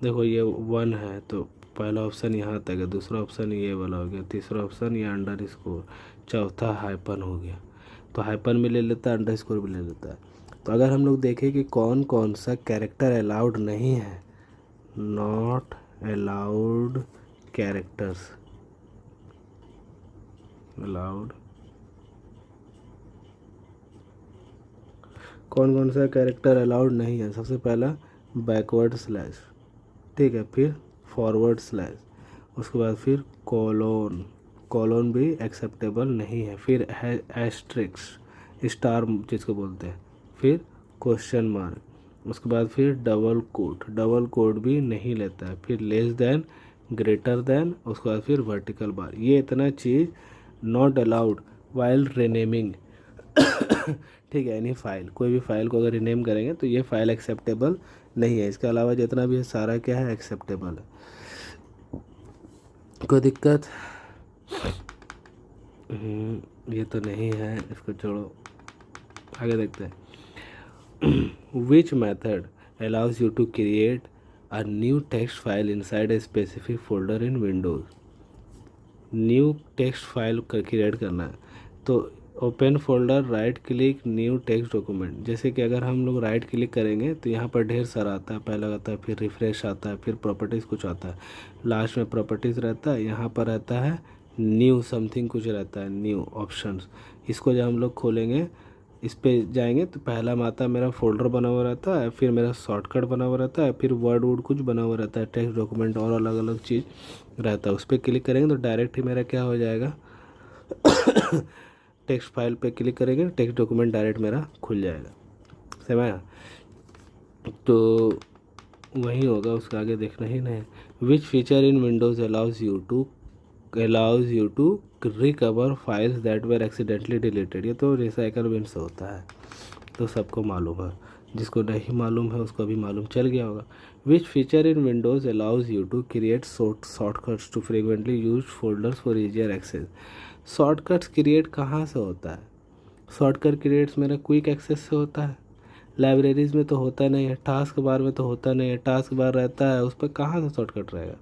देखो ये 1 है तो पहला ऑप्शन यहाँ तक है, दूसरा ऑप्शन ये वाला हो गया, तीसरा ऑप्शन ये अंडरस्कोर, चौथा हाइपन हो गया। तो हाइपन भी ले लेता है, अंडरस्कोर भी ले लेता है। तो अगर हम लोग देखें कि कौन कौन सा कैरेक्टर अलाउड नहीं है, नॉट अलाउड कैरेक्टर्स, अलाउड, कौन कौन सा कैरेक्टर अलाउड नहीं है। सबसे पहला बैकवर्ड स्लैश, ठीक है, फिर फॉरवर्ड स्लैश, उसके बाद फिर कॉलोन, कॉलोन भी एक्सेप्टेबल नहीं है, फिर एस्ट्रिक्स, स्टार जिसको बोलते हैं, फिर क्वेश्चन मार्क, उसके बाद फिर डबल कोट भी नहीं लेता है, फिर लेस देन, ग्रेटर देन, उसके बाद फिर वर्टिकल बार। ये इतना चीज़ नॉट अलाउड वाइल रीनेमिंग। ठीक है, यानी फाइल, कोई भी फाइल को अगर रीनेम करेंगे तो ये फाइल एक्सेप्टेबल नहीं है। इसके अलावा जितना भी है सारा क्या है, एक्सेप्टेबल है। कोई दिक्कत? ये तो नहीं है, इसको छोड़ो, आगे देखते हैं। Which method allows you to create a new text file inside a specific folder in Windows. New text file create करना है तो open folder, right click, new text document. जैसे कि अगर हम लोग राइट क्लिक करेंगे तो यहाँ पर ढेर सारा आता है, पहला आता है, फिर रिफ्रेश आता है, फिर प्रॉपर्टीज़ कुछ आता है, लास्ट में प्रॉपर्टीज़ रहता है, यहाँ पर रहता है न्यू समथिंग कुछ रहता है, न्यू ऑप्शंस। इसको जब हम लोग खोलेंगे, इस पे जाएंगे तो पहला में आता है मेरा फोल्डर बना हुआ रहता है, फिर मेरा शॉर्टकट बना हुआ रहता है, फिर वर्ड वुड कुछ बना हुआ रहता है, टेक्स्ट डॉक्यूमेंट और अलग अलग चीज़ रहता है। उस पर क्लिक करेंगे तो डायरेक्ट ही मेरा क्या हो जाएगा, टेक्स्ट फाइल पे क्लिक करेंगे, टेक्स्ट डॉक्यूमेंट डायरेक्ट मेरा खुल जाएगा। समझ आया? तो वही होगा, उसका आगे देखना ही नहीं। Which feature in Windows allows you to recover files that were accidentally deleted. ये तो रिसाइकल बिन से होता है, तो सबको मालूम है, जिसको नहीं मालूम है उसको भी मालूम चल गया होगा। Which feature in Windows allows you to create shortcuts to frequently use folders for easier access. Shortcuts create कहाँ से होता है, शॉर्टकट क्रिएट्स मेरा क्विक एक्सेस से होता है, लाइब्रेरीज़ में तो होता नहीं है, टास्क बार में तो होता नहीं है, टास्क बार रहता है उस पर कहाँ से शॉर्टकट रहेगा।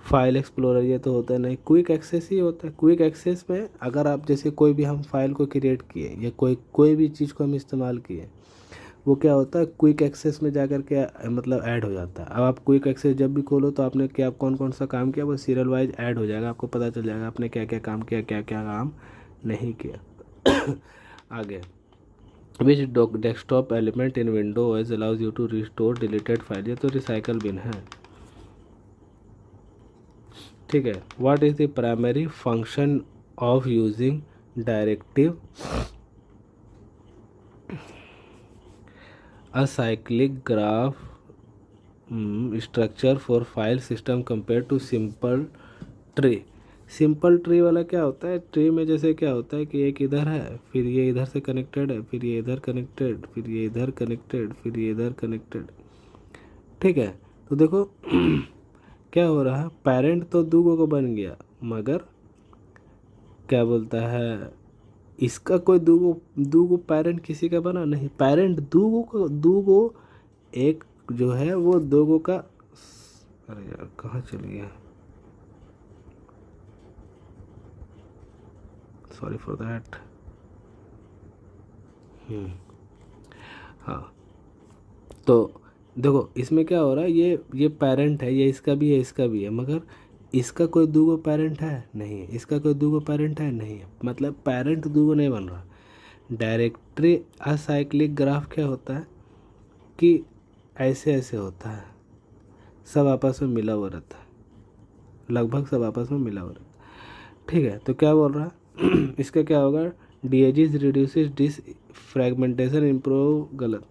फाइल एक्सप्लोरर ये तो होता नहीं, क्विक एक्सेस ही होता है। क्विक एक्सेस में अगर आप जैसे कोई भी हम फाइल को क्रिएट किए या कोई भी चीज़ को हम इस्तेमाल किए, वो क्या होता है, क्विक एक्सेस में जाकर के मतलब ऐड हो जाता है। अब आप क्विक एक्सेस जब भी खोलो तो आपने क्या कौन कौन सा काम किया वो सीरियल वाइज ऐड हो जाएगा, आपको पता चल जाएगा आपने क्या क्या काम किया, क्या क्या काम नहीं किया। आगे, which desktop element in Windows allows you to restore deleted file. ये तो रिसाइकल बिन है, ठीक है। What is the primary function of using directive a cyclic graph structure for file system compared to simple tree। Simple tree वाला क्या होता है, tree में जैसे क्या होता है कि एक इधर है, फिर ये इधर से कनेक्टेड है, फिर ये इधर कनेक्टेड, फिर ये इधर कनेक्टेड, फिर ये इधर कनेक्टेड। ठीक है, तो देखो क्या हो रहा है, पेरेंट तो दूगो को बन गया, मगर क्या बोलता है, इसका कोई दूगो दूगो पेरेंट किसी का बना नहीं, पेरेंट दूगो एक जो है वो दूगो का। अरे यार कहाँ चल गया, सॉरी फॉर दैट। हाँ, तो देखो इसमें क्या हो रहा है, ये पेरेंट है, ये इसका भी है, इसका भी है, मगर इसका कोई दूगो पेरेंट है नहीं है, इसका कोई दूगो पेरेंट है नहीं है, मतलब पेरेंट दूगो नहीं बन रहा। डायरेक्टरी असाइक्लिक ग्राफ क्या होता है कि ऐसे ऐसे होता है, सब आपस में मिला हुआ रहता है, लगभग सब आपस में मिला हुआ रहता है। ठीक है, तो क्या बोल रहा है इसका क्या होगा, DAG reduces disk fragmentation improve, गलत,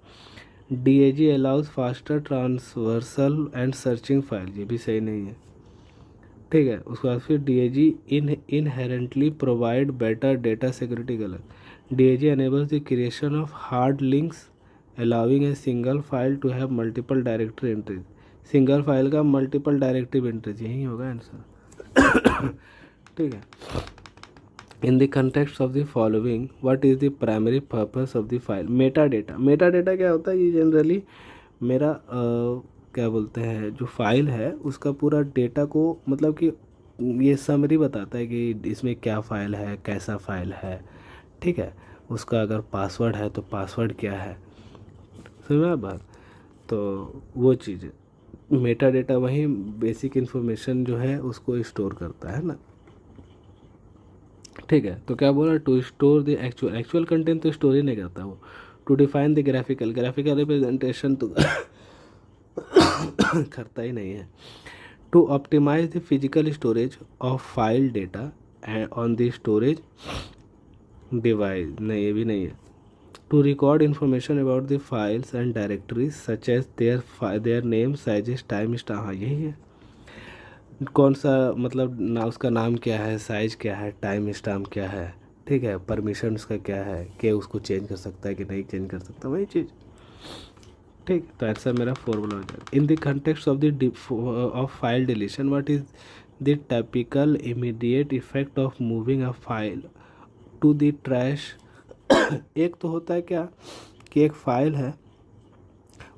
DAG allows faster transversal and searching file, ये भी सही नहीं है। ठीक है, उसके बाद फिर DAG inherently provide better data security, गलत, DAG enables the creation of hard links allowing a single file to have multiple directory entries, single file का मल्टीपल डायरेक्टिव एंट्रीज, यही होगा आंसर। ठीक है, in the context of the following what is the primary purpose of the file, Meta data. Meta data क्या होता है, ये generally मेरा क्या बोलते हैं, जो फाइल है उसका पूरा डेटा को, मतलब कि ये समरी बताता है कि इसमें क्या फ़ाइल है, कैसा फाइल है। ठीक है, उसका अगर पासवर्ड है तो पासवर्ड क्या है, समझ बात। तो वो चीज़ मेटा डेटा वही बेसिक इन्फॉर्मेशन जो है उसको स्टोर करता है ना। ठीक है, तो क्या बोला, to store the actual content तो स्टोर ही नहीं करता वो, to define the graphical representation तो करता ही नहीं है, to optimize the physical storage of file data on the storage device, नहीं ये भी नहीं है, to record information about the files and directories such as their name sizes time star, हाँ यही है, कौन सा मतलब ना, उसका नाम क्या है, साइज क्या है, टाइम स्टाम्प क्या है, ठीक है, परमिशन उसका क्या है, कि उसको चेंज कर सकता है कि नहीं चेंज कर सकता, वही चीज़। ठीक, तो आंसर मेरा फॉर्मूला हो जाएगा। In the context of the of file deletion what is the typical immediate effect of moving a file to the trash. एक तो होता है क्या कि एक फाइल है,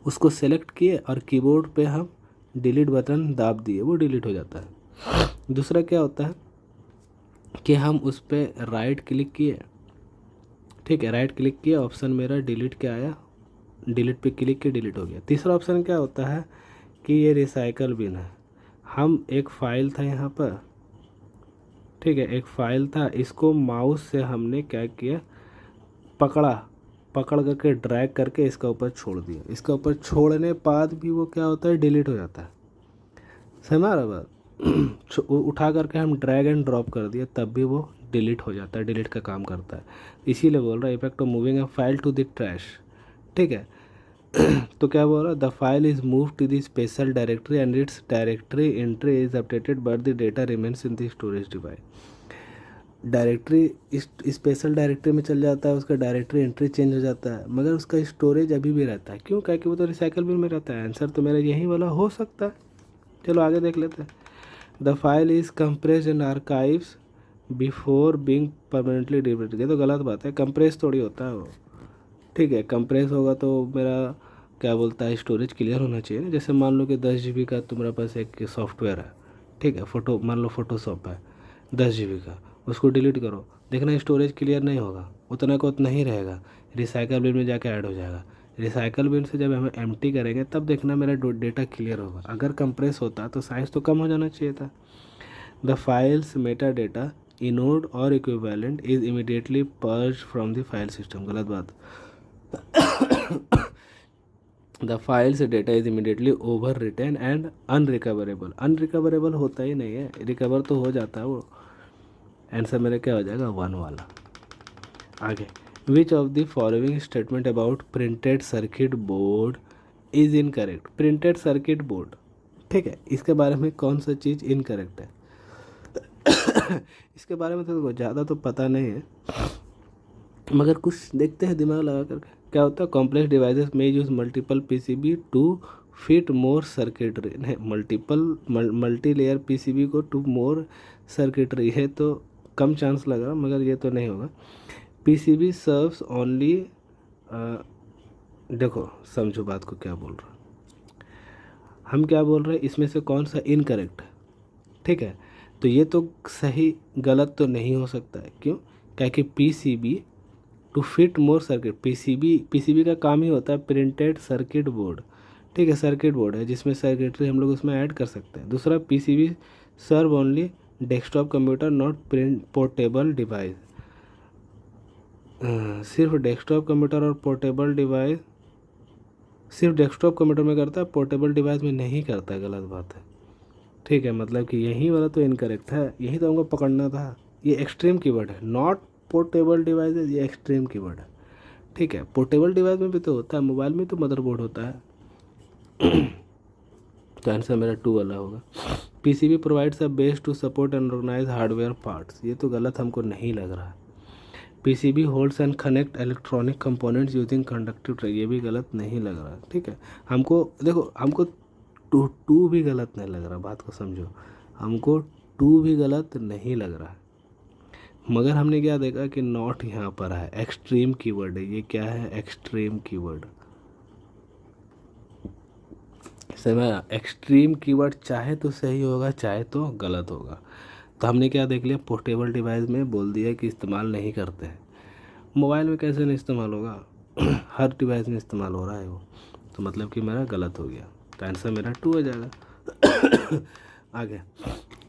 उसको सेलेक्ट किए और कीबोर्ड पे हम डिलीट बटन दाब दिए, वो डिलीट हो जाता है। दूसरा क्या होता है कि हम उस पर राइट क्लिक किए, ठीक है, राइट क्लिक किया, ऑप्शन मेरा डिलीट क्या आया, डिलीट पे क्लिक किया, डिलीट हो गया। तीसरा ऑप्शन क्या होता है कि ये रिसाइकल बिन है, हम एक फ़ाइल था यहाँ पर, ठीक है, एक फ़ाइल था, इसको माउस से हमने क्या किया, पकड़ करके ड्रैग करके इसका ऊपर छोड़ दिया, इसका ऊपर छोड़ने बाद भी वो क्या होता है, डिलीट हो जाता है, समझ रहा बात। उठा करके हम ड्रैग एंड ड्रॉप कर दिए तब भी वो डिलीट हो जाता है, डिलीट का काम करता है, इसीलिए बोल रहा है effect of moving a file to the trash. ठीक है, तो क्या बोल रहा है, the file is move to the special directory and its directory entry is updated but the data remains in the storage device. Directory इस special directory में चल जाता है, उसका डायरेक्टरी एंट्री चेंज हो जाता है, मगर उसका स्टोरेज अभी भी रहता है, क्यों, क्या कि वो तो रिसाइकल बिन में रहता है। आंसर तो मेरा यही वाला हो सकता है। चलो आगे देख लेते हैं। The file is compressed in archives before being permanently deleted, ये तो गलत बात है, कंप्रेस थोड़ी होता है वो। ठीक है, कंप्रेस होगा तो मेरा क्या बोलता है, स्टोरेज क्लियर होना चाहिए ना। जैसे मान लो कि 10 GB का तुम्हारे पास एक सॉफ्टवेयर है, ठीक है, फोटो मान लो फोटोशॉप है 10 GB का, उसको डिलीट करो, देखना स्टोरेज क्लियर नहीं होगा, उतना का उतना ही रहेगा, रिसाइकल बिन में जाके ऐड हो जाएगा। रिसाइकल बिन से जब हम एम्प्टी करेंगे तब देखना मेरा डेटा क्लियर होगा। अगर कंप्रेस होता तो साइज तो कम हो जाना चाहिए था। The file's metadata inode और equivalent is immediately purge from the file system, गलत बात। The file's data is immediately overwritten and unrecoverable, unrecoverable होता ही नहीं है, रिकवर तो हो जाता है वो। आंसर मेरा क्या हो जाएगा, 1 वाला। आगे, which of the following statement about printed circuit board is incorrect. Printed circuit board, ठीक है, इसके बारे में कौन सा चीज़ इनकरेक्ट है। इसके बारे में तो ज़्यादा तो पता नहीं है, मगर कुछ देखते हैं दिमाग लगा करके क्या होता है। कॉम्प्लेक्स डिवाइसेस में use multiple PCB to fit more circuitry, नहीं मल्टी लेयर पीसीबी को टू मोर सर्किटरी है, तो कम चांस लग रहा, मगर ये तो नहीं होगा। पीसीबी सर्व्स ओनली, देखो समझो बात को क्या बोल रहा हूँ हम, क्या बोल रहे हैं इसमें से कौन सा इनकरेक्ट है, ठीक है। तो ये तो सही गलत तो नहीं हो सकता है, क्यों? क्या कि PCB to fit more circuit, PCB का काम ही होता है प्रिंटेड सर्किट बोर्ड, ठीक है। सर्किट बोर्ड है जिसमें सर्किटरी हम लोग उसमें ऐड कर सकते हैं। दूसरा, PCB serve only desktop computer not print portable device, सिर्फ डेस्कटॉप कंप्यूटर और पोर्टेबल डिवाइस, सिर्फ डेस्कटॉप कंप्यूटर में करता है, पोर्टेबल डिवाइस में नहीं करता है, गलत बात है, ठीक है। मतलब कि यही वाला तो इनकरेक्ट है, यही तो हमको पकड़ना था। ये एक्सट्रीम कीवर्ड है, नॉट पोर्टेबल डिवाइसेज, ये एक्सट्रीम कीवर्ड है, ठीक है। पोर्टेबल डिवाइस में भी तो होता है, मोबाइल में तो मदरबोर्ड होता है। तो आंसर मेरा 2 वाला होगा। PCB provides a base to support and organize hardware parts, ये तो गलत हमको नहीं लग रहा है। PCB holds and connect electronic components using conductive trace, ये भी गलत नहीं लग रहा, ठीक है। हमको देखो, हमको टू भी गलत नहीं लग रहा, बात को समझो, हमको 2 भी गलत नहीं लग रहा है, मगर हमने क्या देखा कि नॉट यहाँ पर है, एक्सट्रीम कीवर्ड है। ये क्या है? Extreme keyword. समझ? एक्सट्रीम कीवर्ड चाहे तो सही होगा, चाहे तो गलत होगा। तो हमने क्या देख लिया, पोर्टेबल डिवाइस में बोल दिया कि इस्तेमाल नहीं करते हैं। मोबाइल में कैसे नहीं इस्तेमाल होगा? हर डिवाइस में इस्तेमाल हो रहा है वो, तो मतलब कि मेरा गलत हो गया। तो आंसर मेरा 2 हो जाएगा। आगे,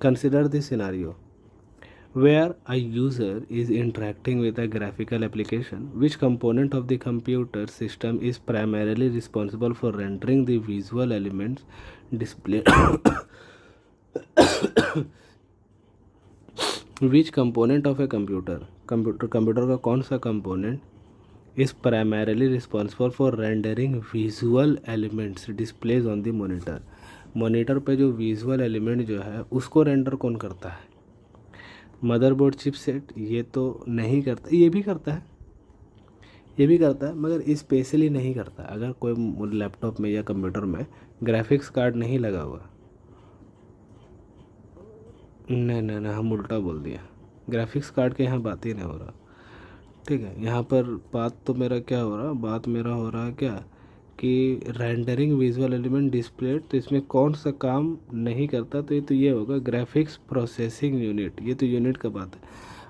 consider this scenario where a user is interacting with a graphical application. Which component of the computer system is primarily responsible for rendering the visual elements displayed? Which component of a computer का कौन सा component is primarily responsible for rendering visual elements displays on the monitor? Monitor पे जो visual element जो है उसको render कौन करता है? Motherboard chipset. ये तो नहीं करता, ये भी करता है, ये भी करता है, मगर स्पेशली नहीं करता। अगर कोई लैपटॉप में या कंप्यूटर में ग्राफिक्स कार्ड नहीं लगा हुआ, नहीं नहीं नहीं, हम उल्टा बोल दिया, ग्राफिक्स कार्ड के यहाँ बात ही नहीं हो रहा, ठीक है। यहाँ पर बात तो मेरा क्या हो रहा, बात मेरा हो रहा है क्या कि रेंडरिंग विजुअल एलिमेंट डिस्प्ले, तो इसमें कौन सा काम नहीं करता? तो ये होगा ग्राफिक्स प्रोसेसिंग यूनिट, ये तो यूनिट का बात है।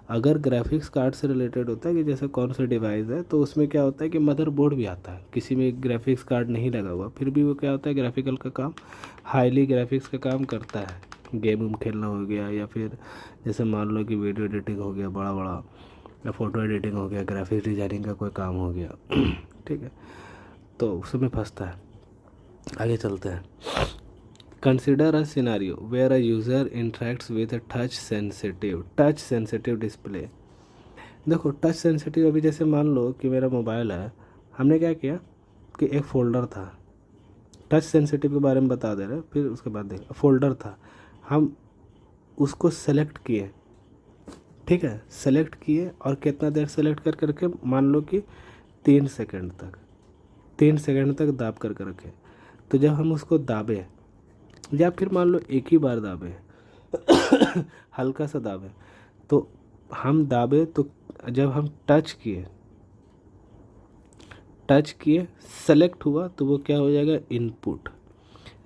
अगर ग्राफिक्स कार्ड से रिलेटेड होता है कि जैसे कौन सा डिवाइस है, तो उसमें क्या होता है कि मदरबोर्ड भी आता है, किसी में ग्राफिक्स कार्ड नहीं लगा हुआ, फिर भी वो क्या होता है, ग्राफिकल का काम, हाईली ग्राफिक्स का काम करता है। गेम उम खेलना हो गया, या फिर जैसे मान लो कि वीडियो एडिटिंग हो गया बड़ा बड़ा, या फ़ोटो एडिटिंग हो गया, ग्राफिक्स डिज़ाइनिंग का कोई काम हो गया, ठीक है, तो उसमें फंसता है। आगे चलते हैं। Consider a scenario where a user interacts with a touch sensitive display. देखो टच सेंसिटिव, अभी जैसे मान लो कि मेरा मोबाइल है, हमने क्या किया कि एक फ़ोल्डर था, टच सेंसिटिव के बारे में बता दे रहे, फिर उसके बाद देख, फ़ोल्डर था, हम उसको सेलेक्ट किए, ठीक है, सेलेक्ट किए, और कितना देर सेलेक्ट कर करके, मान लो कि 3 सेकंड तक, 3 सेकंड तक दाब कर रखे। तो जब हम उसको दाबे, या फिर मान लो एक ही बार दाबे, हल्का सा दाबे, तो हम दाबे, तो जब हम टच किए सेलेक्ट हुआ, तो वो क्या हो जाएगा, इनपुट।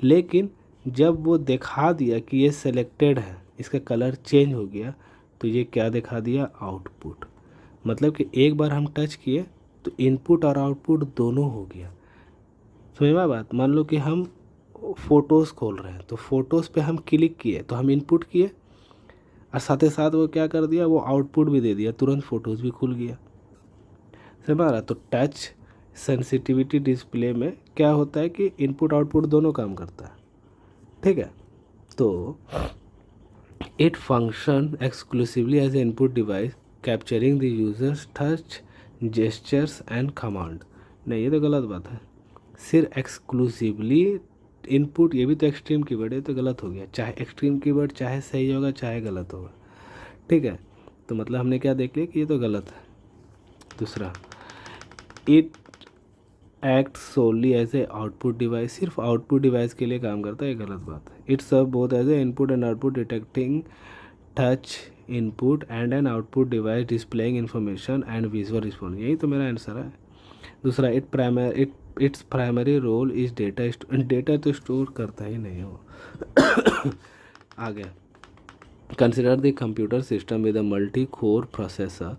लेकिन जब वो दिखा दिया कि ये सेलेक्टेड है, इसका कलर चेंज हो गया, तो ये क्या दिखा दिया, आउटपुट। मतलब कि एक बार हम टच किए तो इनपुट और आउटपुट दोनों हो गया। समझ में बात? मान लो कि हम फ़ोटोज़ खोल रहे हैं, तो फ़ोटोज़ पे हम क्लिक किए, तो हम इनपुट किए, और साथ ही साथ वो क्या कर दिया, वो आउटपुट भी दे दिया, तुरंत फ़ोटोज़ भी खुल गया। समझ में आ रहा? तो टच सेंसिटिविटी डिस्प्ले में क्या होता है कि इनपुट आउटपुट दोनों काम करता है, ठीक है। तो it function exclusively as a input device capturing the users touch gestures and command. नहीं, ये तो गलत बात है। सिर्फ एक्सक्लूसिवली इनपुट, ये भी तो एक्सट्रीम कीवर्ड है, तो गलत हो गया। चाहे एक्सट्रीम कीवर्ड चाहे सही होगा चाहे गलत होगा, ठीक है, तो मतलब हमने क्या देख लिया कि ये तो गलत है। दूसरा, it act solely as a output device, सिर्फ आउटपुट डिवाइस के लिए काम करता है, ये गलत बात है। It serve both as a input and output, detecting touch input and an output device, displaying information and visual response, यही तो मेरा आंसर है। दूसरा, its primary role is data तो स्टोर करता ही नहीं हो। आगे, consider the computer system with a multi core processor,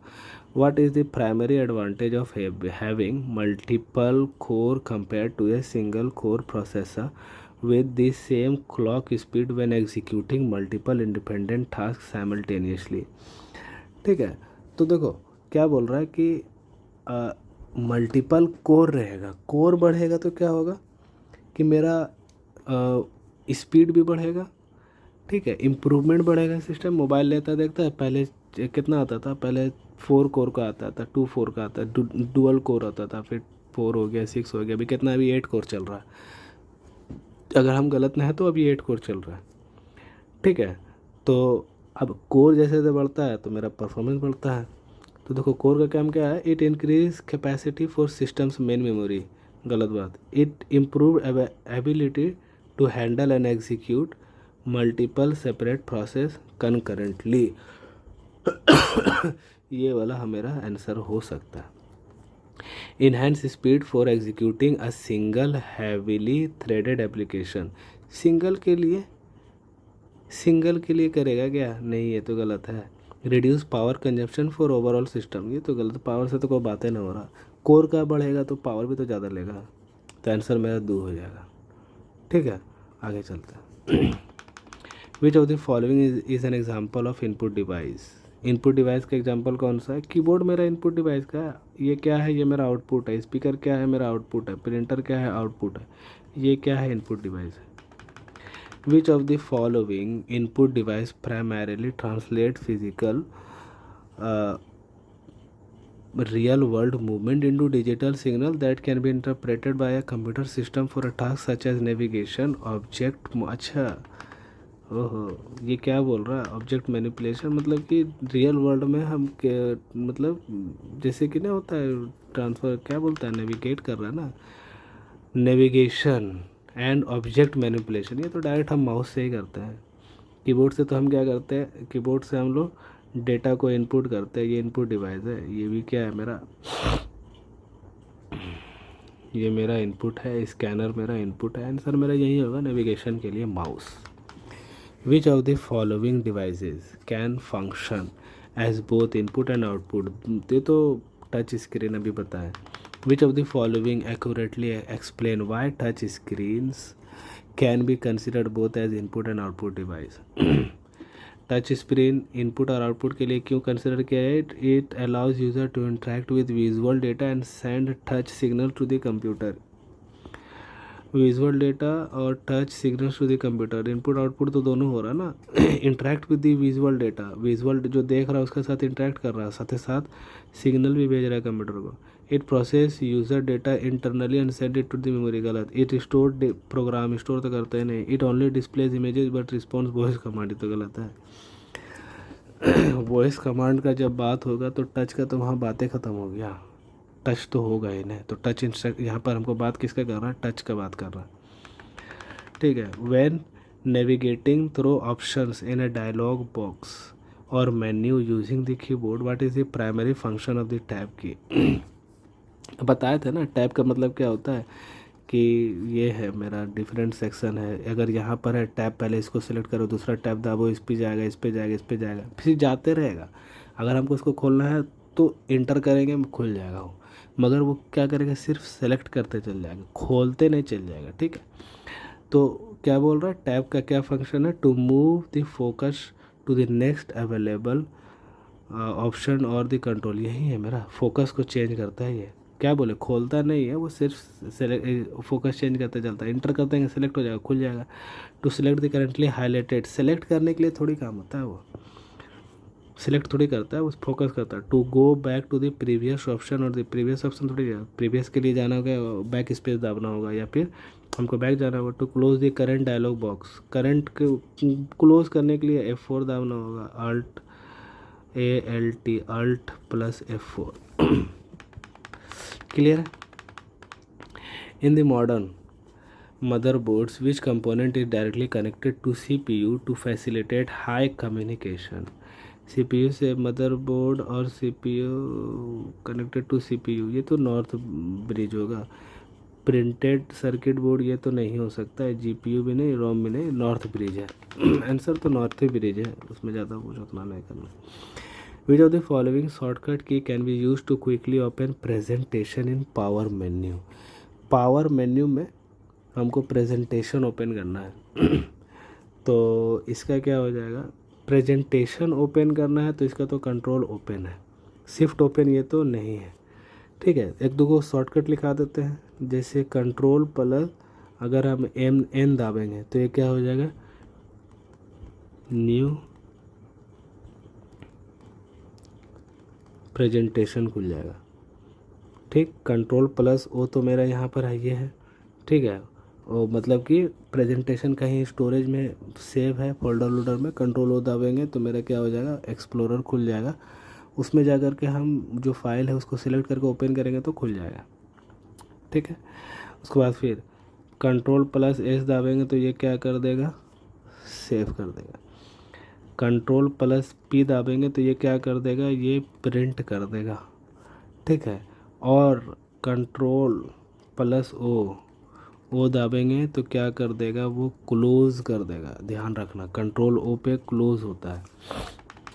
what is the primary advantage of having multiple core compared to a single core processor with the same clock speed when executing multiple independent tasks simultaneously? ठीक है, तो देखो क्या बोल रहा है कि multiple core रहेगा, कोर बढ़ेगा तो क्या होगा कि मेरा स्पीड भी बढ़ेगा, ठीक है, इम्प्रूवमेंट बढ़ेगा। सिस्टम मोबाइल लेता देखता है, पहले कितना आता था, पहले 4 कोर का आता था, 2 4 का आता, डुअल कोर आता था, फिर 4 हो गया, 6 हो गया, अभी कितना, अभी 8 कोर चल रहा है। अगर हम गलत ना है तो अभी 8 कोर चल रहा है, ठीक है। तो अब कोर जैसे जैसे बढ़ता है तो मेरा परफॉर्मेंस बढ़ता है। तो देखो कोर का काम क्या है, it increase capacity for system's main memory, गलत बात। It improve ability to handle and execute multiple separate process concurrently. ये वाला मेरा आंसर हो सकता है। Enhance speed for executing a single heavily threaded application, single के लिए करेगा क्या, नहीं ये तो गलत है। Reduce power consumption for overall system, ये तो गलत, पावर से तो कोई बातें ना हो रहा। कोर का बढ़ेगा तो पावर भी तो ज़्यादा लेगा, तो आंसर मेरा 2 हो जाएगा, ठीक है। आगे चलते हैं। Which of the following is an example of input device, input device का एग्जाम्पल कौन सा है, कीबोर्ड मेरा इनपुट डिवाइस का है, ये क्या है, ये मेरा आउटपुट है। स्पीकर क्या है, मेरा आउटपुट है। प्रिंटर क्या है, आउटपुट है। ये क्या है, इनपुट डिवाइस है। Which of the following input device primarily translate physical real world movement into digital signal that can be interpreted by a computer system for a task such as navigation object। अच्छा, ओहो, ये क्या बोल रहा है, object manipulation, मतलब कि real world में हम के मतलब जैसे कि ना होता है ट्रांसफ़र, क्या बोलता है, नेविगेट कर रहा है ना, नेविगेशन एंड ऑब्जेक्ट मैनिपुलेशन, ये तो डायरेक्ट हम माउस से ही करते हैं। कीबोर्ड से तो हम क्या करते हैं, कीबोर्ड से हम लोग डेटा को इनपुट करते हैं, ये इनपुट डिवाइस है। ये भी क्या है मेरा, ये मेरा इनपुट है, स्कैनर मेरा इनपुट है। आंसर मेरा यही होगा, नेविगेशन के लिए mouse. Which of the following devices can function as both input and output, ये तो टच स्क्रीन अभी बताया। Which of the following accurately explain why touch screens can be considered both as input and output device. Touch screen input और output के लिए क्यों consider किया है, it allows user to interact with visual data and send touch signal to the computer. Visual data और touch signals to the computer, input output तो दोनों हो रहा है ना। Interact with the visual data, visual जो देख रहा है उसके साथ इंटरेक्ट कर रहा है, साथ ही साथ सिग्नल भी भेज रहा है कंप्यूटर को। It process user data internally and send it to the memory, गलत। इट स्टोर प्रोग्राम स्टोर तो करते हैं नहीं। It only displays images but response voice command, तो गलत है। वॉइस कमांड का जब बात होगा तो टच का तो वहाँ बातें ख़त्म हो गया, टच तो होगा ही नहीं। तो टच इंस्ट्रक्ट, यहाँ पर हमको बात किसका कर रहा है, टच का बात कर रहा है, ठीक है। When navigating through options in a dialog box और menu using the keyboard, what is the primary function of the tab key. बताए थे ना, टैब का मतलब क्या होता है कि ये है मेरा डिफरेंट सेक्शन है। अगर यहाँ पर है टैब, पहले इसको सिलेक्ट करो, दूसरा टैब दाबो, इस पे जाएगा, इस पे जाएगा, इस पे जाएगा, फिर जाते रहेगा। अगर हमको इसको खोलना है तो इंटर करेंगे, खुल जाएगा वो, मगर वो क्या करेगा, सिर्फ सेलेक्ट करते चल जाएगा, खोलते नहीं चल जाएगा, ठीक है। तो क्या बोल रहा है, टैब का क्या फंक्शन है, to move the focus to the next available option or the control, यही है मेरा, फोकस को चेंज करता है ये। क्या बोले, खोलता नहीं है वो, सिर्फ फोकस चेंज करते चलता है। इंटर करते हैं, सेलेक्ट हो जाएगा, खुल जाएगा। To select the currently highlighted, select करने के लिए थोड़ी काम होता है वो, सिलेक्ट थोड़ी करता है, वो फोकस करता है। To go back to the previous option, or the previous option थोड़ी, प्रीवियस के लिए जाना होगा, बैक स्पेस दाबना होगा, या फिर हमको बैक जाना होगा। To close the current dialog box, current को क्लोज करने के लिए F4 दाबना होगा, alt ALT alt plus F4 clear है। In the modern motherboards which component is directly connected to CPU to facilitate high communication। CPU से motherboard और CPU connected to CPU, ये तो नॉर्थ ब्रिज होगा। प्रिंटेड सर्किट बोर्ड ये तो नहीं हो सकता है, GPU भी नहीं, रोम भी नहीं, नॉर्थ ब्रिज है। आंसर तो नॉर्थ ही ब्रिज है, उसमें ज़्यादा कुछ उतना नहीं करना। Which of the following shortcut key can be use to quickly open presentation in power menu. Power menu में हमको प्रेजेंटेशन ओपन करना है तो इसका क्या हो जाएगा, प्रेजेंटेशन ओपन करना है तो इसका तो कंट्रोल ओपन है, शिफ्ट ओपन ये तो नहीं है। ठीक है, एक दो को शॉर्टकट लिखा देते हैं, जैसे कंट्रोल प्लस अगर हम N दाबेंगे तो ये क्या हो जाएगा, न्यू प्रेजेंटेशन खुल जाएगा। ठीक, कंट्रोल प्लस O तो मेरा यहाँ पर है, ये है। ठीक है, और मतलब कि प्रेजेंटेशन कहीं स्टोरेज में सेव है फोल्डर वोल्डर में, कंट्रोल O दाबेंगे तो मेरा क्या हो जाएगा, एक्सप्लोरर खुल जाएगा। उसमें जा कर के हम जो फाइल है उसको सिलेक्ट करके ओपन करेंगे तो खुल जाएगा। ठीक है, उसके बाद फिर कंट्रोल प्लस S दाबेंगे तो ये क्या कर देगा, सेव कर देगा। कंट्रोल प्लस P दाबेंगे तो ये क्या कर देगा, ये प्रिंट कर देगा। ठीक है, और कंट्रोल प्लस O दाबेंगे तो क्या कर देगा, वो क्लोज़ कर देगा। ध्यान रखना, कंट्रोल O पे क्लोज़ होता है।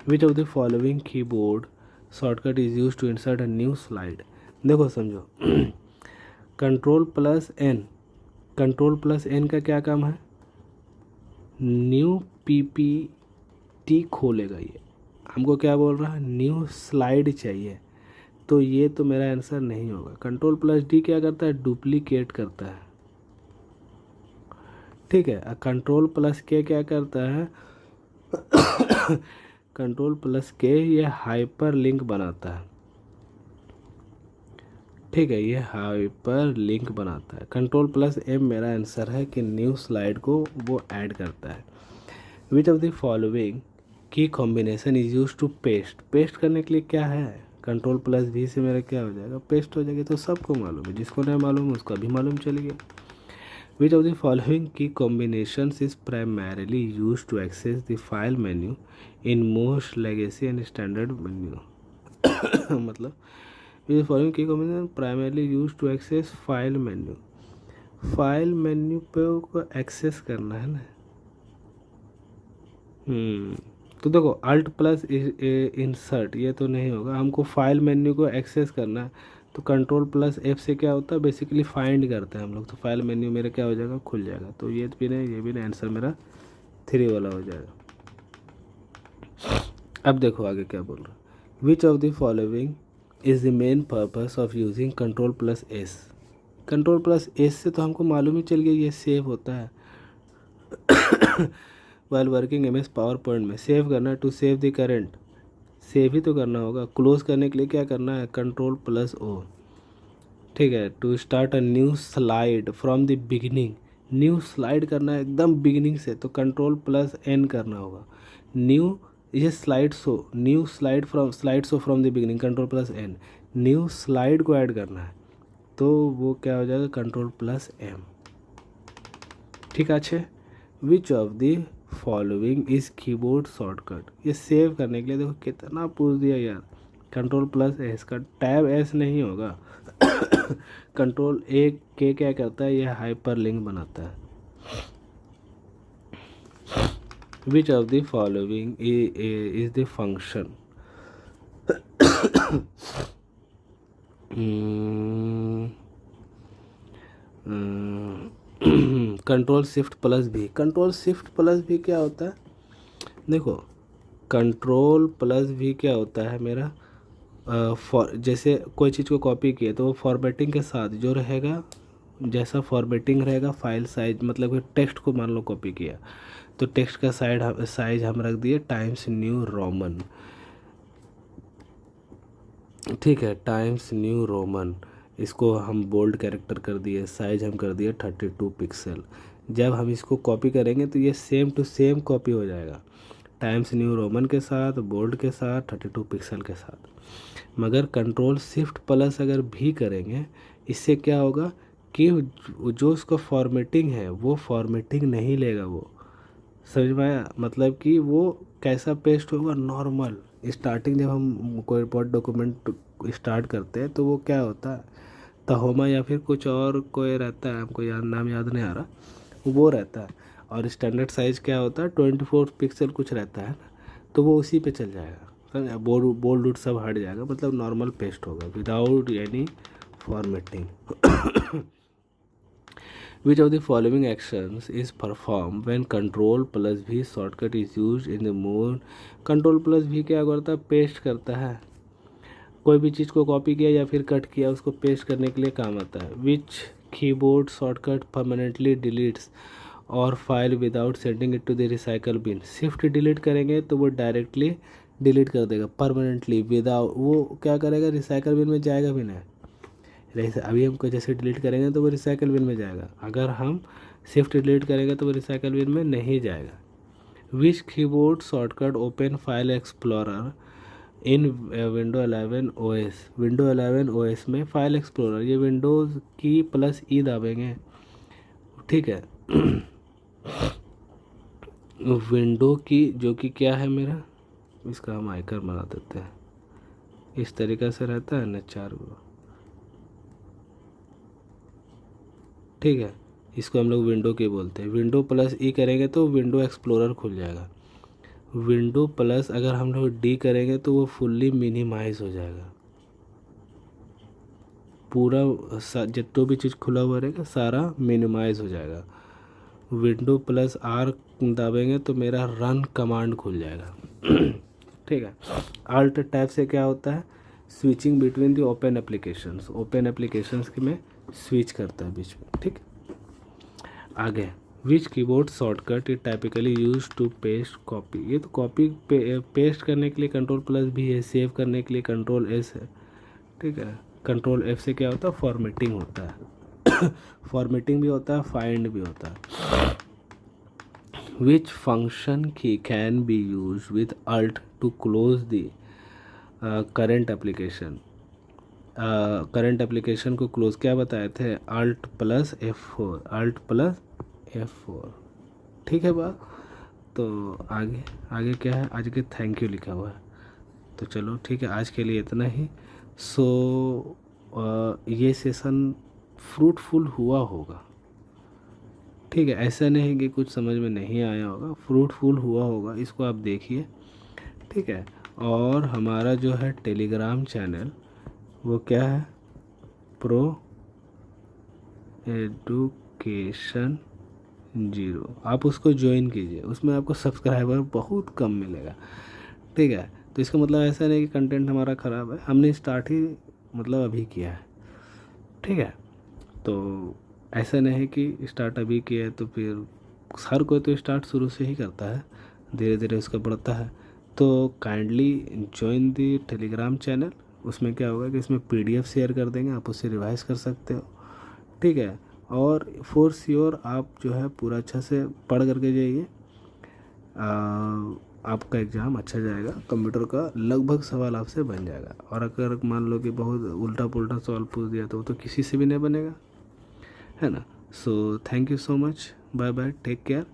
Which of the following keyboard shortcut is use to insert a new slide. देखो समझो कंट्रोल प्लस N का क्या काम है, न्यू PPT खोलेगा। ये हमको क्या बोल रहा है, न्यू स्लाइड चाहिए, तो ये तो मेरा आंसर नहीं होगा। कंट्रोल प्लस D क्या करता है, डुप्लीकेट करता है। ठीक है, कंट्रोल प्लस K क्या करता है कंट्रोल प्लस K ये हाइपर लिंक बनाता है। ठीक है, ये हाइपर लिंक बनाता है। कंट्रोल प्लस M मेरा आंसर है कि न्यू स्लाइड को वो ऐड करता है। Which of the following key combination is use to paste. Paste करने के लिए क्या है, कंट्रोल प्लस V से मेरा क्या हो जाएगा, पेस्ट हो जाएगा। तो सबको मालूम है, जिसको नहीं मालूम उसका भी मालूम चल गया। Which of the following key combinations is primarily use to access the file menu in most legacy and standard menu. मतलब which following key combination primarily use to access file menu. File menu पे को access करना है ना। तो देखो alt plus insert ये तो नहीं होगा, हमको फाइल मेन्यू को एक्सेस करना है तो कंट्रोल प्लस F से क्या होता है, बेसिकली फाइंड करते हैं हम लोग। तो फाइल मेन्यू मेरा क्या हो जाएगा, खुल जाएगा। तो ये भी नहीं, ये भी नहीं, आंसर मेरा 3 वाला हो जाएगा। अब देखो आगे क्या बोल रहा है, which of the following is the main purpose of using control plus S। Control plus S से तो हमको मालूम ही चल गया ये सेव होता है। While working MS PowerPoint में सेव करना है, to save the current, save ही तो करना होगा। क्लोज करने के लिए क्या करना है, कंट्रोल प्लस O। ठीक है, to start a new slide from the beginning, new slide करना है एकदम बिगिनिंग से, तो कंट्रोल प्लस N करना होगा। न्यू ये slide show, new slide from the beginning, control plus N। New slide को ऐड करना है तो वो क्या हो जाएगा, कंट्रोल प्लस M। ठीक है, अच्छे। विच of the following is keyboard shortcut. ये सेव करने के लिए देखो कितना पूछ दिया यार। कंट्रोल प्लस S का टैब S नहीं होगा। कंट्रोल A के क्या करता है, ये हाइपर लिंक बनाता है। Which of the following is the function. Control shift plus V। Control shift plus V क्या होता है, देखो कंट्रोल प्लस V क्या होता है मेरा, जैसे कोई चीज़ को कॉपी किए तो वो फॉर्मेटिंग के साथ जो रहेगा, जैसा फॉर्मेटिंग रहेगा फाइल साइज, मतलब कि टेक्स्ट को मान लो कॉपी किया तो टेक्स्ट का साइज हम रख दिए टाइम्स न्यू रोमन। ठीक है, टाइम्स न्यू रोमन, इसको हम बोल्ड कैरेक्टर कर दिए, साइज हम कर दिए 32 पिक्सल। जब हम इसको कॉपी करेंगे तो ये सेम टू सेम कॉपी हो जाएगा। टाइम्स न्यू रोमन के साथ, बोल्ड के साथ, 32 पिक्सल के साथ। मगर कंट्रोल शिफ्ट प्लस अगर भी करेंगे, इससे क्या होगा कि जो उसका फॉर्मेटिंग है वो फॉर्मेटिंग नहीं लेगा। वो समझ में आया? मतलब कि वो कैसा पेस्ट होगा, नॉर्मल। स्टार्टिंग जब हम कोई वर्ड डॉक्यूमेंट स्टार्ट करते हैं तो वो क्या होता है, तहोमा या फिर कुछ और कोई रहता है, हमको नाम याद नहीं आ रहा, वो रहता है। और स्टैंडर्ड साइज़ क्या होता है, 24 पिक्सल कुछ रहता है ना, तो वो उसी पे चल जाएगा। समझा? बोल्ड वोल्ड सब हट जाएगा, मतलब नॉर्मल पेस्ट होगा without any formatting. Which of the following actions is performed when Control plus V shortcut is used in the mode? Control plus V क्या करता है, पेस्ट करता है। कोई भी चीज़ को कॉपी किया या फिर कट किया, उसको पेस्ट करने के लिए काम आता है। Which keyboard shortcut permanently deletes a file without sending it to the recycle bin? Shift delete करेंगे तो वो डायरेक्टली डिलीट कर देगा परमानेंटली, विदाउट वो क्या करेगा, रिसाइकल बिन में जाएगा भी नहीं। अभी हमको जैसे डिलीट करेंगे तो वो रिसाइकल बिन में जाएगा, अगर हम शिफ्ट डिलीट करेंगे तो वो रिसाइकल बिन में नहीं जाएगा। Which keyboard shortcut open file explorer in window 11 OS? Window 11 OS में फाइल एक्सप्लोरर, ये विंडोज़ की प्लस ई दाबेंगे, ठीक है। विंडो की जो कि क्या है मेरा, इसका हम आइकन बना देते हैं, इस तरीक़ा से रहता है ना, 4 गो, ठीक है। इसको हम लोग विंडो की बोलते हैं। विंडो प्लस ई करेंगे तो विंडो एक्सप्लोरर खुल जाएगा। विंडो प्लस अगर हम लोग डी करेंगे तो वो फुल्ली मिनिमाइज हो जाएगा, पूरा जितना भी चीज़ खुला हुआ रहेगा सारा मिनिमाइज हो जाएगा। विंडो प्लस आर दबाएंगे तो मेरा रन कमांड खुल जाएगा। ठीक है। अल्ट टैब से क्या होता है, switching between the open applications, open applications की में स्विच करता है बीच में, ठीक। आगे, which keyboard shortcut is typically use to paste copy? ये तो कॉपी पेस्ट करने के लिए कंट्रोल प्लस भी है, सेव करने के लिए कंट्रोल एस है, ठीक है। कंट्रोल एफ से क्या होता है, फॉर्मेटिंग होता है। फॉर्मेटिंग भी होता है, फाइंड भी होता है। Which function key can be use with alt to close the current application? Current application को क्लोज क्या बताए थे, alt plus F4, alt plus F4, ठीक है बात। तो आगे आगे क्या है, आज के थैंक यू लिखा हुआ है, तो चलो ठीक है, आज के लिए इतना ही। सो ये सेशन फ्रूटफुल हुआ होगा, ठीक है। ऐसा नहीं कि कुछ समझ में नहीं आया होगा, फ्रूटफुल हुआ होगा, इसको आप देखिए, ठीक है। और हमारा जो है टेलीग्राम चैनल वो क्या है, प्रो एडुकेशन 0, आप उसको ज्वाइन कीजिए, उसमें आपको सब्सक्राइबर बहुत कम मिलेगा, ठीक है। तो इसका मतलब ऐसा नहीं कि कंटेंट हमारा ख़राब है, हमने स्टार्ट ही मतलब अभी किया है, ठीक है। तो ऐसा नहीं कि स्टार्ट अभी किया है तो फिर हर कोई तो स्टार्ट शुरू से ही करता है, धीरे धीरे उसका बढ़ता है। तो kindly join the Telegram channel, उसमें क्या होगा कि इसमें PDF शेयर कर देंगे, आप उससे रिवाइज कर सकते हो, ठीक है। और फॉर श्योर आप जो है पूरा अच्छा से पढ़ करके जाइए, आपका एग्ज़ाम अच्छा जाएगा, कंप्यूटर का लगभग सवाल आपसे बन जाएगा। और अगर मान लो कि बहुत उल्टा पुल्टा सवाल पूछ दिया तो वो तो किसी से भी नहीं बनेगा, है ना। So thank you so much, bye bye, take care.